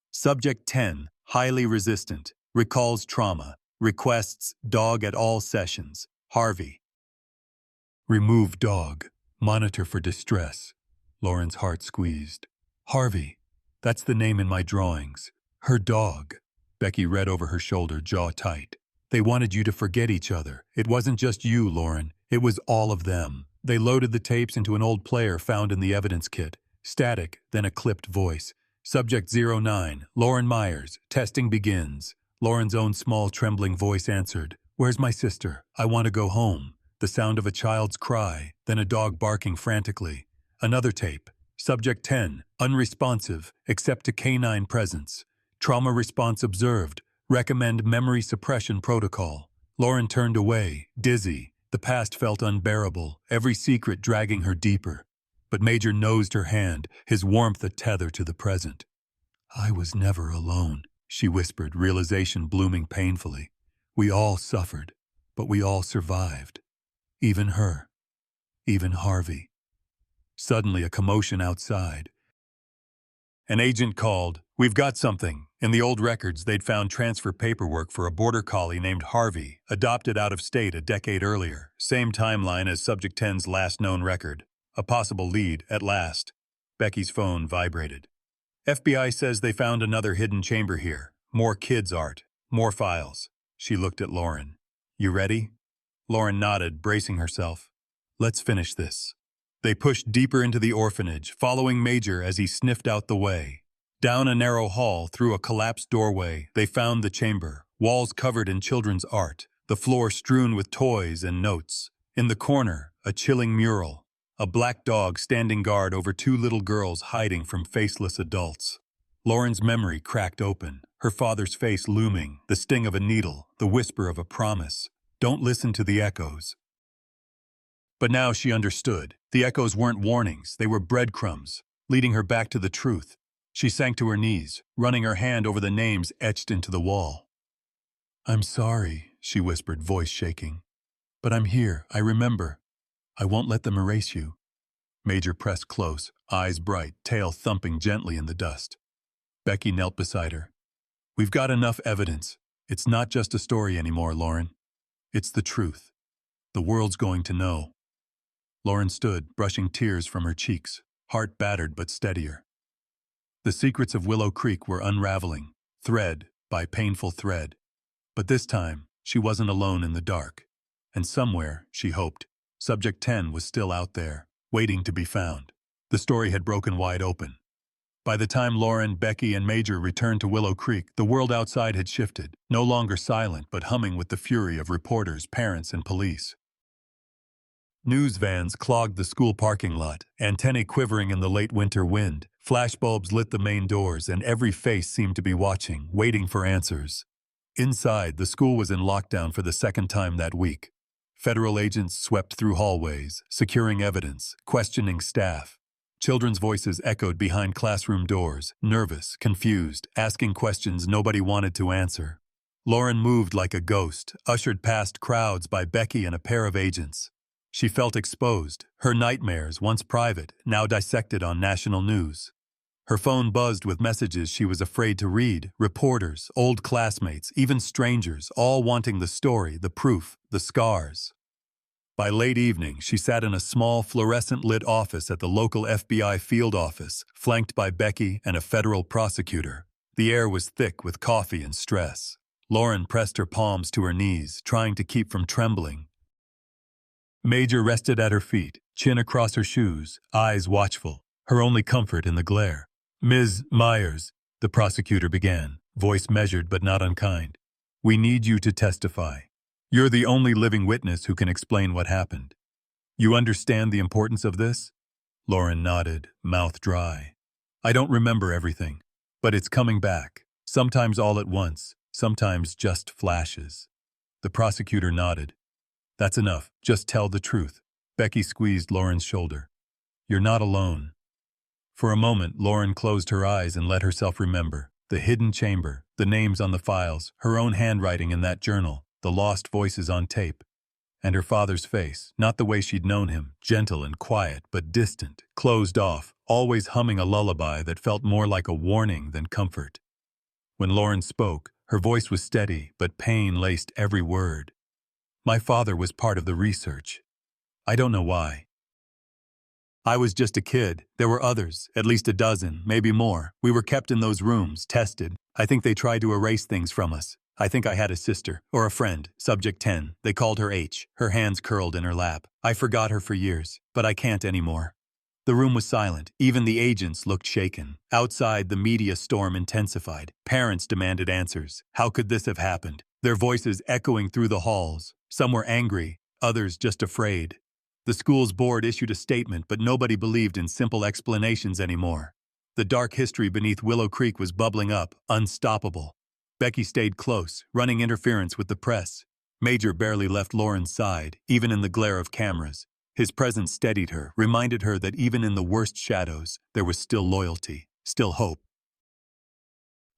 Subject 10, highly resistant, recalls trauma, requests dog at all sessions, Harvey. "Remove dog, monitor for distress." Lauren's heart squeezed. "Harvey, that's the name in my drawings. Her dog." Becky read over her shoulder, jaw tight. "They wanted you to forget each other. It wasn't just you, Lauren. It was all of them." They loaded the tapes into an old player found in the evidence kit. Static, then a clipped voice. "Subject 09, Lauren Myers. Testing begins." Lauren's own small, trembling voice answered. "Where's my sister? I want to go home." The sound of a child's cry, then a dog barking frantically. Another tape. Subject 10, unresponsive, except to canine presence. Trauma response observed. Recommend memory suppression protocol. Lauren turned away, dizzy. The past felt unbearable, every secret dragging her deeper. But Major nosed her hand, his warmth a tether to the present. "I was never alone," she whispered, realization blooming painfully. "We all suffered, but we all survived. Even her. Even Harvey." Suddenly, a commotion outside. An agent called, "We've got something." In the old records, they'd found transfer paperwork for a border collie named Harvey, adopted out of state a decade earlier. Same timeline as Subject 10's last known record. A possible lead, at last. Becky's phone vibrated. FBI says they found another hidden chamber here. More kids' art. More files. She looked at Lauren. "You ready?" Lauren nodded, bracing herself. "Let's finish this." They pushed deeper into the orphanage, following Major as he sniffed out the way. Down a narrow hall, through a collapsed doorway, they found the chamber, walls covered in children's art, the floor strewn with toys and notes. In the corner, a chilling mural, a black dog standing guard over two little girls hiding from faceless adults. Lauren's memory cracked open, her father's face looming, the sting of a needle, the whisper of a promise. Don't listen to the echoes. But now she understood. The echoes weren't warnings, they were breadcrumbs, leading her back to the truth. She sank to her knees, running her hand over the names etched into the wall. "I'm sorry," she whispered, voice shaking. "But I'm here, I remember. I won't let them erase you." Major pressed close, eyes bright, tail thumping gently in the dust. Becky knelt beside her. "We've got enough evidence. It's not just a story anymore, Lauren. It's the truth. The world's going to know." Lauren stood, brushing tears from her cheeks, heart battered but steadier. The secrets of Willow Creek were unraveling, thread by painful thread. But this time, she wasn't alone in the dark. And somewhere, she hoped, Subject 10 was still out there, waiting to be found. The story had broken wide open. By the time Lauren, Becky, and Major returned to Willow Creek, the world outside had shifted, no longer silent but humming with the fury of reporters, parents, and police. News vans clogged the school parking lot, antennae quivering in the late winter wind. Flashbulbs lit the main doors, and every face seemed to be watching, waiting for answers. Inside, the school was in lockdown for the second time that week. Federal agents swept through hallways, securing evidence, questioning staff. Children's voices echoed behind classroom doors, nervous, confused, asking questions nobody wanted to answer. Lauren moved like a ghost, ushered past crowds by Becky and a pair of agents. She felt exposed, her nightmares, once private, now dissected on national news. Her phone buzzed with messages she was afraid to read, reporters, old classmates, even strangers, all wanting the story, the proof, the scars. By late evening, she sat in a small, fluorescent-lit office at the local FBI field office, flanked by Becky and a federal prosecutor. The air was thick with coffee and stress. Lauren pressed her palms to her knees, trying to keep from trembling. Major rested at her feet, chin across her shoes, eyes watchful, her only comfort in the glare. "Ms. Myers," the prosecutor began, voice measured but not unkind. "We need you to testify. You're the only living witness who can explain what happened. You understand the importance of this?" Lauren nodded, mouth dry. "I don't remember everything, but it's coming back, sometimes all at once, sometimes just flashes." The prosecutor nodded. "That's enough. Just tell the truth." Becky squeezed Lauren's shoulder. "You're not alone." For a moment, Lauren closed her eyes and let herself remember. The hidden chamber, the names on the files, her own handwriting in that journal, the lost voices on tape. And her father's face, not the way she'd known him, gentle and quiet, but distant, closed off, always humming a lullaby that felt more like a warning than comfort. When Lauren spoke, her voice was steady, but pain laced every word. "My father was part of the research. I don't know why. I was just a kid. There were others, at least a dozen, maybe more. We were kept in those rooms, tested. I think they tried to erase things from us. I think I had a sister, or a friend, Subject 10. They called her H, her hands curled in her lap. I forgot her for years, but I can't anymore." The room was silent. Even the agents looked shaken. Outside, the media storm intensified. Parents demanded answers. How could this have happened? Their voices echoing through the halls. Some were angry, others just afraid. The school's board issued a statement, but nobody believed in simple explanations anymore. The dark history beneath Willow Creek was bubbling up, unstoppable. Becky stayed close, running interference with the press. Major barely left Lauren's side, even in the glare of cameras. His presence steadied her, reminded her that even in the worst shadows, there was still loyalty, still hope.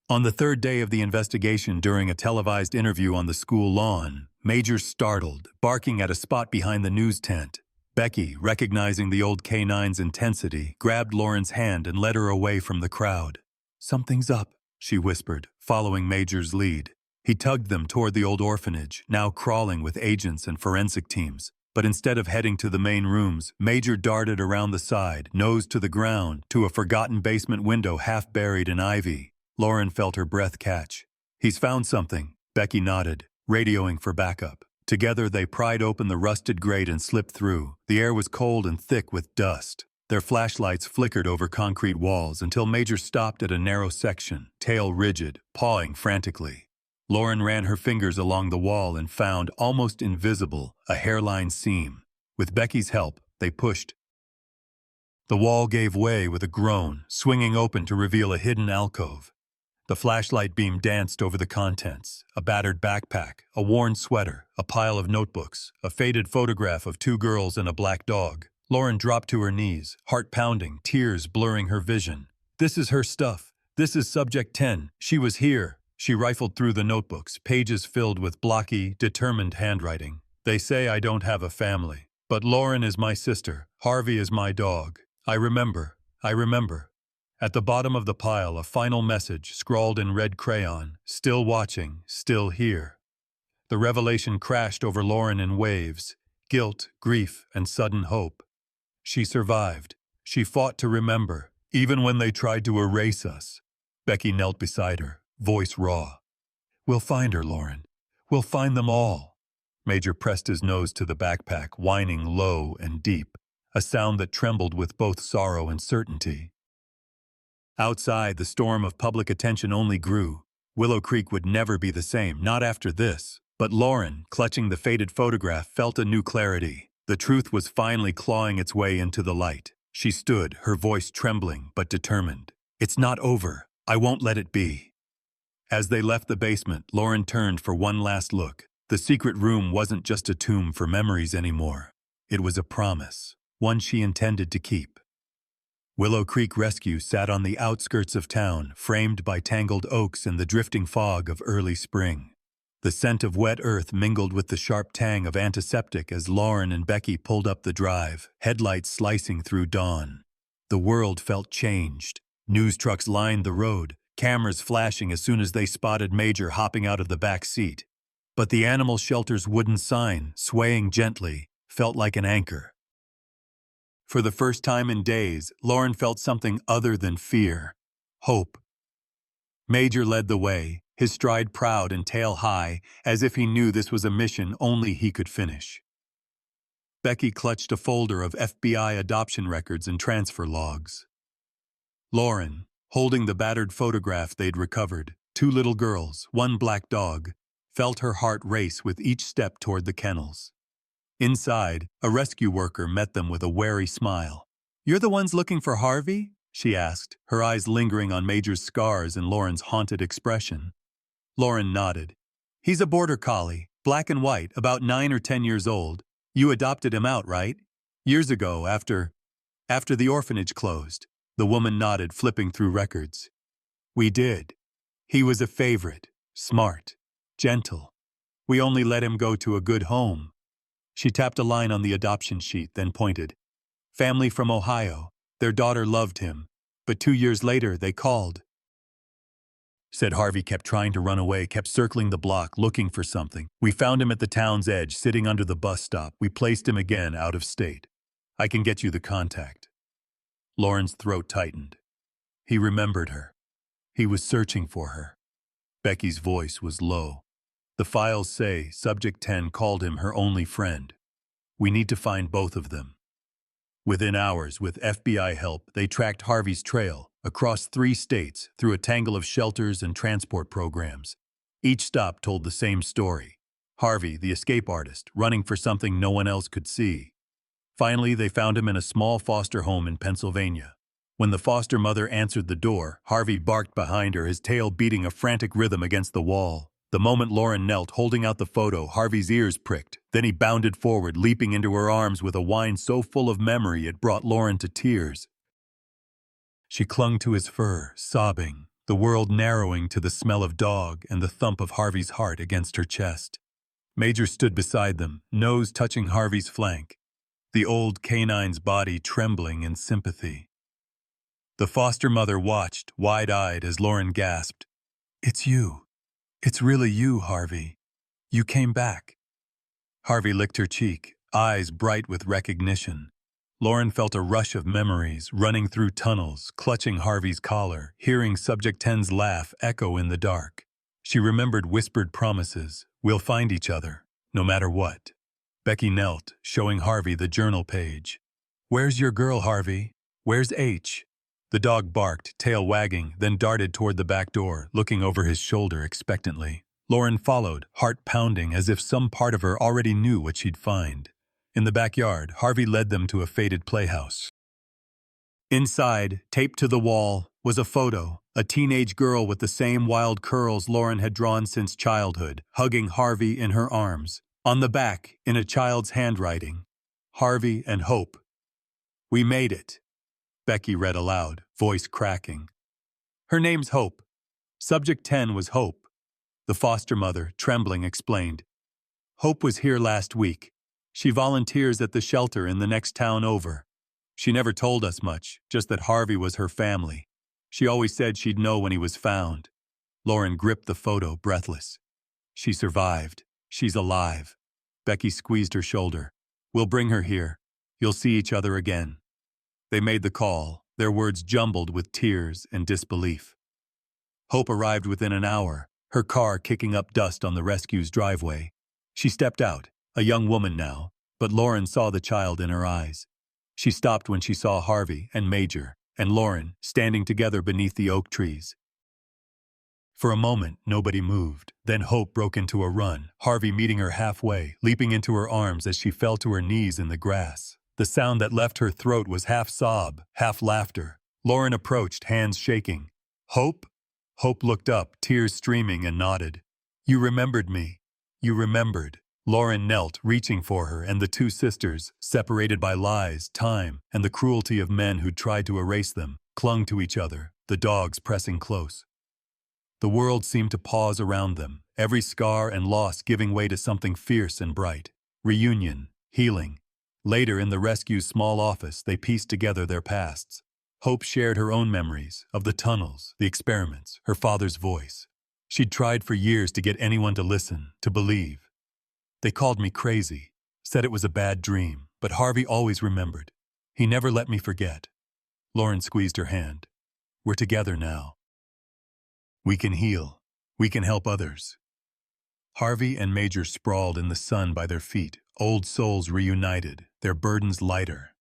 On the third day of the investigation, during a televised interview on the school lawn, Major startled, barking at a spot behind the news tent. Becky, recognizing the old K9's intensity, grabbed Lauren's hand and led her away from the crowd. "Something's up," she whispered, following Major's lead. He tugged them toward the old orphanage, now crawling with agents and forensic teams. But instead of heading to the main rooms, Major darted around the side, nose to the ground, to a forgotten basement window half buried in ivy. Lauren felt her breath catch. "He's found something," Becky nodded, radioing for backup. Together they pried open the rusted grate and slipped through. The air was cold and thick with dust. Their flashlights flickered over concrete walls until Major stopped at a narrow section, tail rigid, pawing frantically. Lauren ran her fingers along the wall and found, almost invisible, a hairline seam. With Becky's help, they pushed. The wall gave way with a groan, swinging open to reveal a hidden alcove. The flashlight beam danced over the contents: a battered backpack, a worn sweater, a pile of notebooks, a faded photograph of two girls and a black dog. Lauren dropped to her knees, heart pounding, tears blurring her vision. "This is her stuff. This is Subject 10. She was here." She rifled through the notebooks, pages filled with blocky, determined handwriting. "They say I don't have a family, but Lauren is my sister. Harvey is my dog. I remember. At the bottom of the pile, a final message, scrawled in red crayon: "Still watching, still here." The revelation crashed over Lauren in waves: guilt, grief, and sudden hope. She survived. She fought to remember, even when they tried to erase us. Becky knelt beside her, voice raw. "We'll find her, Lauren. We'll find them all." Major pressed his nose to the backpack, whining low and deep, a sound that trembled with both sorrow and certainty. Outside, the storm of public attention only grew. Willow Creek would never be the same, not after this. But Lauren, clutching the faded photograph, felt a new clarity. The truth was finally clawing its way into the light. She stood, her voice trembling but determined. "It's not over. I won't let it be." As they left the basement, Lauren turned for one last look. The secret room wasn't just a tomb for memories anymore. It was a promise, one she intended to keep. Willow Creek Rescue sat on the outskirts of town, framed by tangled oaks and the drifting fog of early spring. The scent of wet earth mingled with the sharp tang of antiseptic as Lauren and Becky pulled up the drive, headlights slicing through dawn. The world felt changed. News trucks lined the road, cameras flashing as soon as they spotted Major hopping out of the back seat. But the animal shelter's wooden sign, swaying gently, felt like an anchor. For the first time in days, Lauren felt something other than fear: hope. Major led the way, his stride proud and tail high, as if he knew this was a mission only he could finish. Becky clutched a folder of FBI adoption records and transfer logs. Lauren, holding the battered photograph they'd recovered, two little girls, one black dog, felt her heart race with each step toward the kennels. Inside, a rescue worker met them with a wary smile. "You're the ones looking for Harvey?" she asked, her eyes lingering on Major's scars and Lauren's haunted expression. Lauren nodded. "He's a border collie, black and white, about 9 or 10 years old. You adopted him out, right? Years ago, after the orphanage closed." The woman nodded, flipping through records. "We did. He was a favorite, smart, gentle. We only let him go to a good home." She tapped a line on the adoption sheet, then pointed. "Family from Ohio. Their daughter loved him. But 2 years later, they called." Said Harvey kept trying to run away, kept circling the block, looking for something. "We found him at the town's edge, sitting under the bus stop. We placed him again out of state. I can get you the contact." Lauren's throat tightened. He remembered her. He was searching for her. Becky's voice was low. "The files say Subject 10 called him her only friend. We need to find both of them." Within hours, with FBI help, they tracked Harvey's trail across 3 states through a tangle of shelters and transport programs. Each stop told the same story. Harvey, the escape artist, running for something no one else could see. Finally, they found him in a small foster home in Pennsylvania. When the foster mother answered the door, Harvey barked behind her, his tail beating a frantic rhythm against the wall. The moment Lauren knelt, holding out the photo, Harvey's ears pricked. Then he bounded forward, leaping into her arms with a whine so full of memory it brought Lauren to tears. She clung to his fur, sobbing, the world narrowing to the smell of dog and the thump of Harvey's heart against her chest. Major stood beside them, nose touching Harvey's flank. the old canine's body trembling in sympathy. The foster mother watched, wide-eyed, as Lauren gasped, "It's you. It's really you, Harvey. You came back." Harvey licked her cheek, eyes bright with recognition. Lauren felt a rush of memories running through tunnels, clutching Harvey's collar, hearing Subject 10's laugh echo in the dark. She remembered whispered promises, "We'll find each other, no matter what." Becky knelt, showing Harvey the journal page. "Where's your girl, Harvey? Where's H?" The dog barked, tail wagging, then darted toward the back door, looking over his shoulder expectantly. Lauren followed, heart pounding as if some part of her already knew what she'd find. In the backyard, Harvey led them to a faded playhouse. Inside, taped to the wall, was a photo, a teenage girl with the same wild curls Lauren had drawn since childhood, hugging Harvey in her arms. On the back, in a child's handwriting, "Harvey and Hope. We made it," Becky read aloud, voice cracking. "Her name's Hope. Subject 10 was Hope," the foster mother, trembling, explained. "Hope was here last week. She volunteers at the shelter in the next town over. She never told us much, just that Harvey was her family. She always said she'd know when he was found." Lauren gripped the photo, breathless. "She survived. She's alive." Becky squeezed her shoulder. "We'll bring her here. You'll see each other again." They made the call, their words jumbled with tears and disbelief. Hope arrived within an hour, her car kicking up dust on the rescue's driveway. She stepped out, a young woman now, but Lauren saw the child in her eyes. She stopped when she saw Harvey and Major, and Lauren, standing together beneath the oak trees. For a moment, nobody moved. Then Hope broke into a run, Harvey meeting her halfway, leaping into her arms as she fell to her knees in the grass. The sound that left her throat was half sob, half laughter. Lauren approached, hands shaking. "Hope?" Hope looked up, tears streaming, and nodded. "You remembered me. You remembered." Lauren knelt, reaching for her, and the two sisters, separated by lies, time, and the cruelty of men who'd tried to erase them, clung to each other, the dogs pressing close. The world seemed to pause around them, every scar and loss giving way to something fierce and bright. Reunion, healing. Later, in the rescue's small office, they pieced together their pasts. Hope shared her own memories, of the tunnels, the experiments, her father's voice. She'd tried for years to get anyone to listen, to believe. "They called me crazy, said it was a bad dream, but Harvey always remembered. He never let me forget." Lauren squeezed her hand. "We're together now. We can heal. We can help others." Harvey and Major sprawled in the sun by their feet, old souls reunited, their burdens lighter.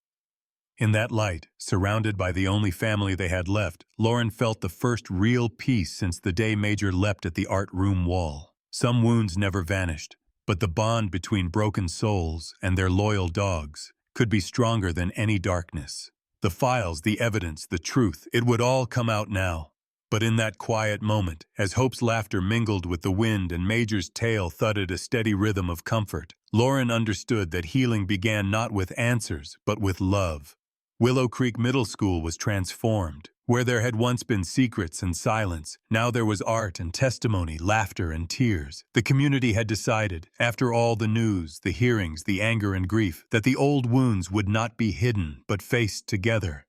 In that light, surrounded by the only family they had left, Lauren felt the first real peace since the day Major leapt at the art room wall. Some wounds never vanished, but the bond between broken souls and their loyal dogs could be stronger than any darkness. The files, the evidence, the truth, it would all come out now. But in that quiet moment, as Hope's laughter mingled with the wind and Major's tail thudded a steady rhythm of comfort, Lauren understood that healing began not with answers, but with love. Willow Creek Middle School was transformed. Where there had once been secrets and silence, now there was art and testimony, laughter and tears. The community had decided, after all the news, the hearings, the anger and grief, that the old wounds would not be hidden, but faced together.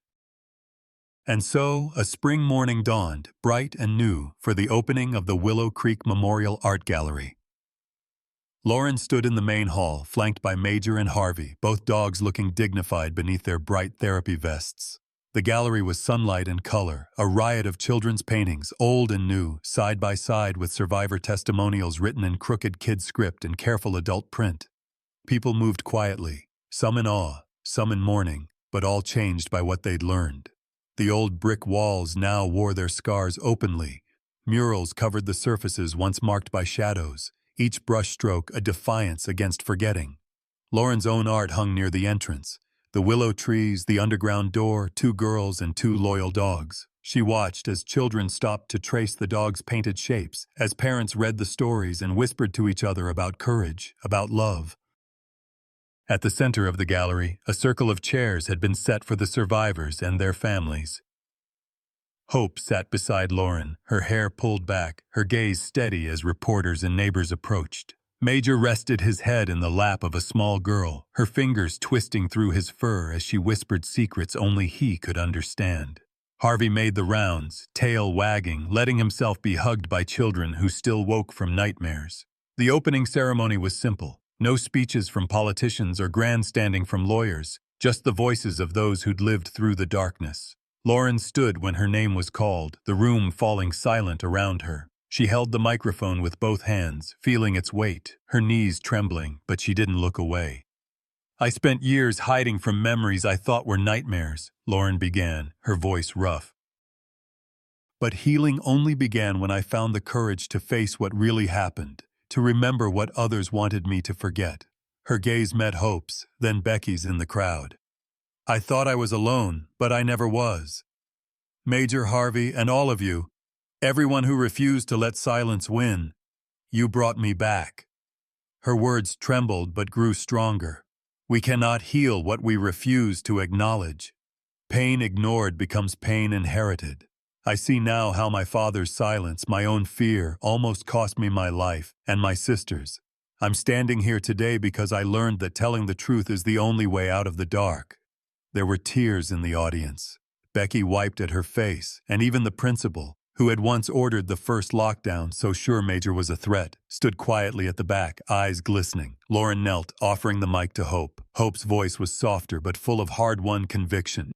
And so, a spring morning dawned, bright and new, for the opening of the Willow Creek Memorial Art Gallery. Lauren stood in the main hall, flanked by Major and Harvey, both dogs looking dignified beneath their bright therapy vests. The gallery was sunlight and color, a riot of children's paintings, old and new, side by side with survivor testimonials written in crooked kid script and careful adult print. People moved quietly, some in awe, some in mourning, but all changed by what they'd learned. The old brick walls now wore their scars openly. Murals covered the surfaces once marked by shadows, each brushstroke a defiance against forgetting. Lauren's own art hung near the entrance. The willow trees, the underground door, 2 girls and 2 loyal dogs. She watched as children stopped to trace the dogs' painted shapes, as parents read the stories and whispered to each other about courage, about love. At the center of the gallery, a circle of chairs had been set for the survivors and their families. Hope sat beside Lauren, her hair pulled back, her gaze steady as reporters and neighbors approached. Major rested his head in the lap of a small girl, her fingers twisting through his fur as she whispered secrets only he could understand. Harvey made the rounds, tail wagging, letting himself be hugged by children who still woke from nightmares. The opening ceremony was simple. No speeches from politicians or grandstanding from lawyers, just the voices of those who'd lived through the darkness. Lauren stood when her name was called, the room falling silent around her. She held the microphone with both hands, feeling its weight, her knees trembling, but she didn't look away. "I spent years hiding from memories I thought were nightmares," Lauren began, her voice rough. "But healing only began when I found the courage to face what really happened, to remember what others wanted me to forget." Her gaze met Hope's, then Becky's in the crowd. "I thought I was alone, but I never was. Major, Harvey, and all of you, everyone who refused to let silence win, you brought me back." Her words trembled but grew stronger. "We cannot heal what we refuse to acknowledge. Pain ignored becomes pain inherited. I see now how my father's silence, my own fear, almost cost me my life and my sister's. I'm standing here today because I learned that telling the truth is the only way out of the dark." There were tears in the audience. Becky wiped at her face, and even the principal, who had once ordered the first lockdown so sure Major was a threat, stood quietly at the back, eyes glistening. Lauren knelt, offering the mic to Hope. Hope's voice was softer but full of hard-won conviction.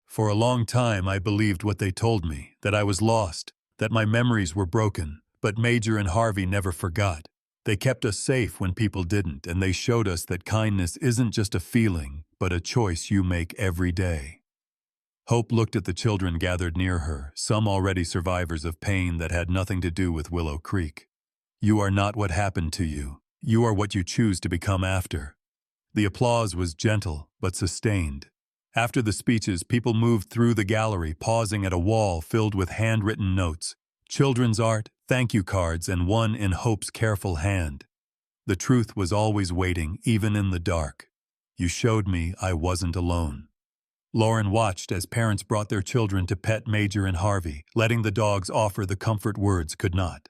"For a long time I believed what they told me, that I was lost, that my memories were broken, but Major and Harvey never forgot. They kept us safe when people didn't, and they showed us that kindness isn't just a feeling, but a choice you make every day." Hope looked at the children gathered near her, some already survivors of pain that had nothing to do with Willow Creek. "You are not what happened to you. You are what you choose to become after." The applause was gentle, but sustained. After the speeches, people moved through the gallery, pausing at a wall filled with handwritten notes, children's art, thank you cards, and one in Hope's careful hand. The truth was always waiting, even in the dark. "You showed me I wasn't alone." Lauren watched as parents brought their children to pet Major and Harvey, letting the dogs offer the comfort words could not.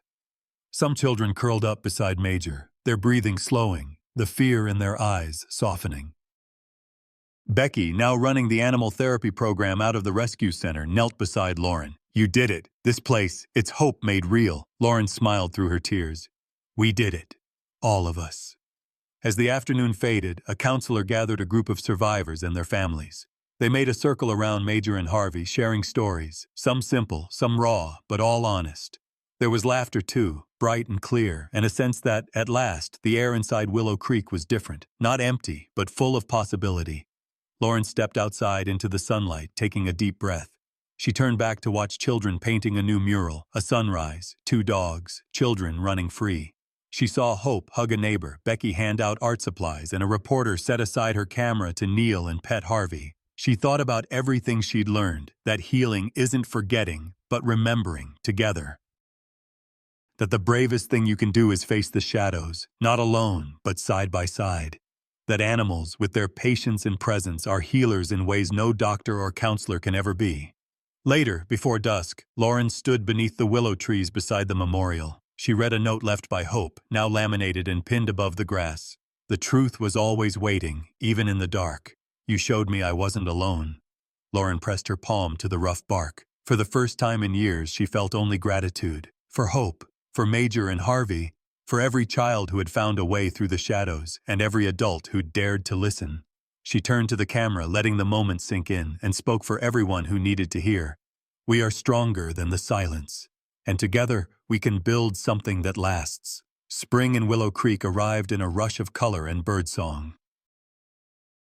Some children curled up beside Major, their breathing slowing, the fear in their eyes softening. Becky, now running the animal therapy program out of the rescue center, knelt beside Lauren. "You did it. This place, it's hope made real." Lauren smiled through her tears. "We did it. All of us." As the afternoon faded, a counselor gathered a group of survivors and their families. They made a circle around Major and Harvey, sharing stories, some simple, some raw, but all honest. There was laughter too, bright and clear, and a sense that, at last, the air inside Willow Creek was different, not empty, but full of possibility. Lauren stepped outside into the sunlight, taking a deep breath. She turned back to watch children painting a new mural, a sunrise, 2 dogs, children running free. She saw Hope hug a neighbor, Becky hand out art supplies, and a reporter set aside her camera to kneel and pet Harvey. She thought about everything she'd learned, that healing isn't forgetting, but remembering together. That the bravest thing you can do is face the shadows, not alone, but side by side. That animals, with their patience and presence, are healers in ways no doctor or counselor can ever be. Later, before dusk, Lauren stood beneath the willow trees beside the memorial. She read a note left by Hope, now laminated and pinned above the grass. "The truth was always waiting, even in the dark. You showed me I wasn't alone." Lauren pressed her palm to the rough bark. For the first time in years, she felt only gratitude. For Hope, for Major and Harvey, for every child who had found a way through the shadows, and every adult who dared to listen. She turned to the camera, letting the moment sink in, and spoke for everyone who needed to hear. "We are stronger than the silence, and together we can build something that lasts." Spring in Willow Creek arrived in a rush of color and birdsong.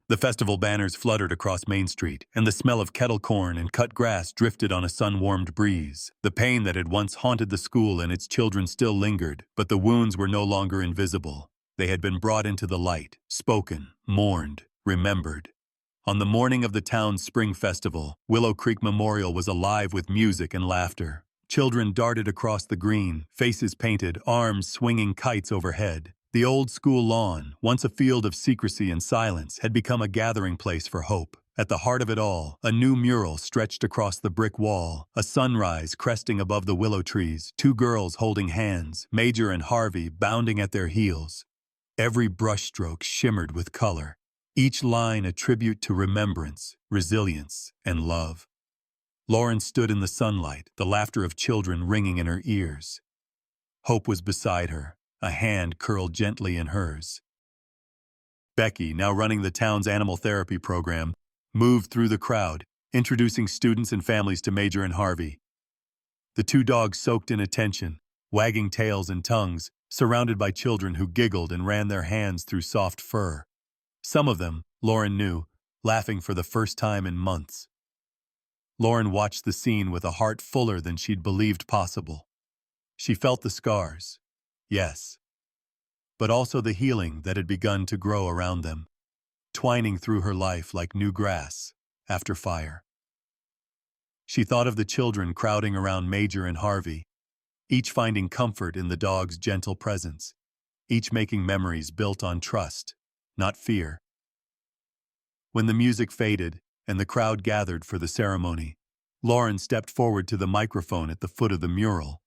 The festival banners fluttered across Main Street, and the smell of kettle corn and cut grass drifted on a sun-warmed breeze. The pain that had once haunted the school and its children still lingered, but the wounds were no longer invisible. They had been brought into the light, spoken, mourned, remembered. On the morning of the town's spring festival, Willow Creek Memorial was alive with music and laughter. Children darted across the green, faces painted, arms swinging kites overhead. The old school lawn, once a field of secrecy and silence, had become a gathering place for hope. At the heart of it all, a new mural stretched across the brick wall, a sunrise cresting above the willow trees, two girls holding hands, Major and Harvey bounding at their heels. Every brushstroke shimmered with color, each line a tribute to remembrance, resilience, and love. Lauren stood in the sunlight, the laughter of children ringing in her ears. Hope was beside her, a hand curled gently in hers. Becky, now running the town's animal therapy program, moved through the crowd, introducing students and families to Major and Harvey. The two dogs soaked in attention, wagging tails and tongues, surrounded by children who giggled and ran their hands through soft fur. Some of them, Lauren knew, laughing for the first time in months. Lauren watched the scene with a heart fuller than she'd believed possible. She felt the scars, yes, but also the healing that had begun to grow around them, twining through her life like new grass after fire. She thought of the children crowding around Major and Harvey, each finding comfort in the dog's gentle presence, each making memories built on trust, not fear. When the music faded and the crowd gathered for the ceremony, Lauren stepped forward to the microphone at the foot of the mural.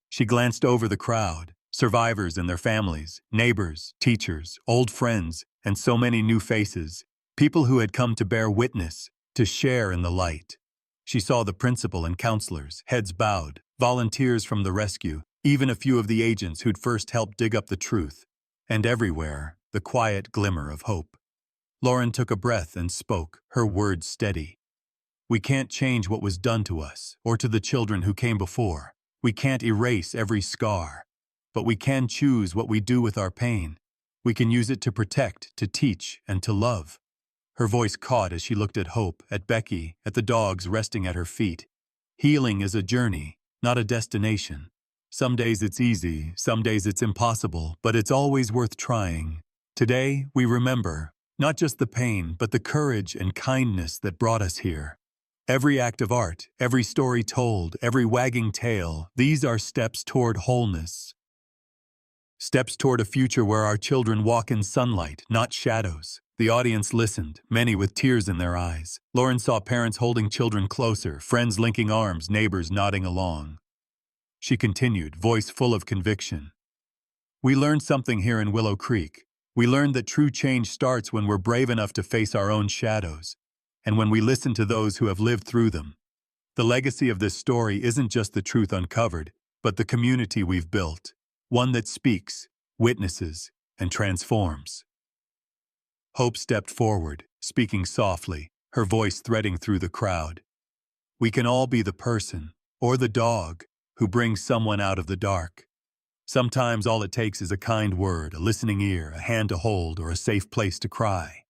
She glanced over the crowd, survivors and their families, neighbors, teachers, old friends, and so many new faces, people who had come to bear witness, to share in the light. She saw the principal and counselors, heads bowed, volunteers from the rescue, even a few of the agents who'd first helped dig up the truth, and everywhere, the quiet glimmer of hope. Lauren took a breath and spoke, her words steady. We can't change what was done to us, or to the children who came before. We can't erase every scar, but we can choose what we do with our pain. We can use it to protect, to teach, and to love. Her voice caught as she looked at Hope, at Becky, at the dogs resting at her feet. Healing is a journey, not a destination. Some days it's easy, some days it's impossible, but it's always worth trying. Today, we remember, not just the pain, but the courage and kindness that brought us here. Every act of art, every story told, every wagging tail, these are steps toward wholeness. Steps toward a future where our children walk in sunlight, not shadows. The audience listened, many with tears in their eyes. Lauren saw parents holding children closer, friends linking arms, neighbors nodding along. She continued, voice full of conviction. We learned something here in Willow Creek. We learned that true change starts when we're brave enough to face our own shadows, and when we listen to those who have lived through them. The legacy of this story isn't just the truth uncovered, but the community we've built. One that speaks, witnesses, and transforms. Hope stepped forward, speaking softly, her voice threading through the crowd. We can all be the person, or the dog, who brings someone out of the dark. Sometimes all it takes is a kind word, a listening ear, a hand to hold, or a safe place to cry.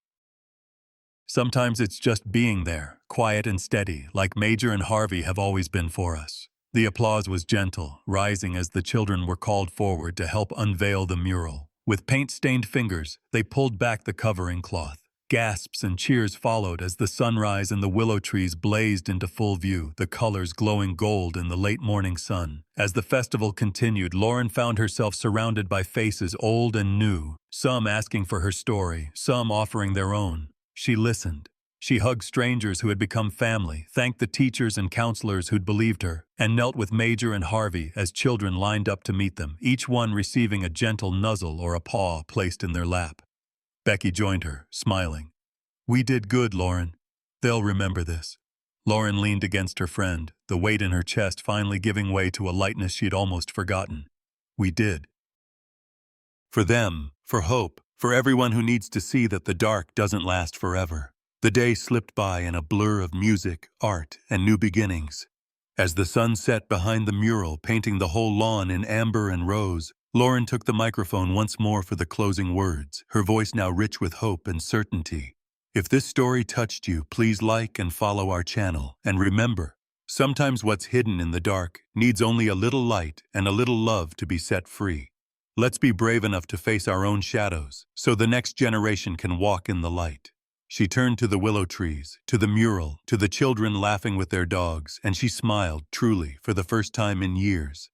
Sometimes it's just being there, quiet and steady, like Major and Harvey have always been for us. The applause was gentle, rising as the children were called forward to help unveil the mural. With paint-stained fingers, they pulled back the covering cloth. Gasps and cheers followed as the sunrise and the willow trees blazed into full view, the colors glowing gold in the late morning sun. As the festival continued, Lauren found herself surrounded by faces old and new, some asking for her story, some offering their own. She listened. She hugged strangers who had become family, thanked the teachers and counselors who'd believed her, and knelt with Major and Harvey as children lined up to meet them, each one receiving a gentle nuzzle or a paw placed in their lap. Becky joined her, smiling. We did good, Lauren. They'll remember this. Lauren leaned against her friend, the weight in her chest finally giving way to a lightness she'd almost forgotten. We did. For them, for Hope, for everyone who needs to see that the dark doesn't last forever. The day slipped by in a blur of music, art, and new beginnings. As the sun set behind the mural, painting the whole lawn in amber and rose, Lauren took the microphone once more for the closing words, her voice now rich with hope and certainty. If this story touched you, please like and follow our channel. And remember, sometimes what's hidden in the dark needs only a little light and a little love to be set free. Let's be brave enough to face our own shadows, so the next generation can walk in the light. She turned to the willow trees, to the mural, to the children laughing with their dogs, and she smiled, truly, for the first time in years.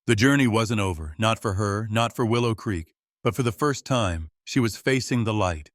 The journey wasn't over, not for her, not for Willow Creek, but for the first time, she was facing the light,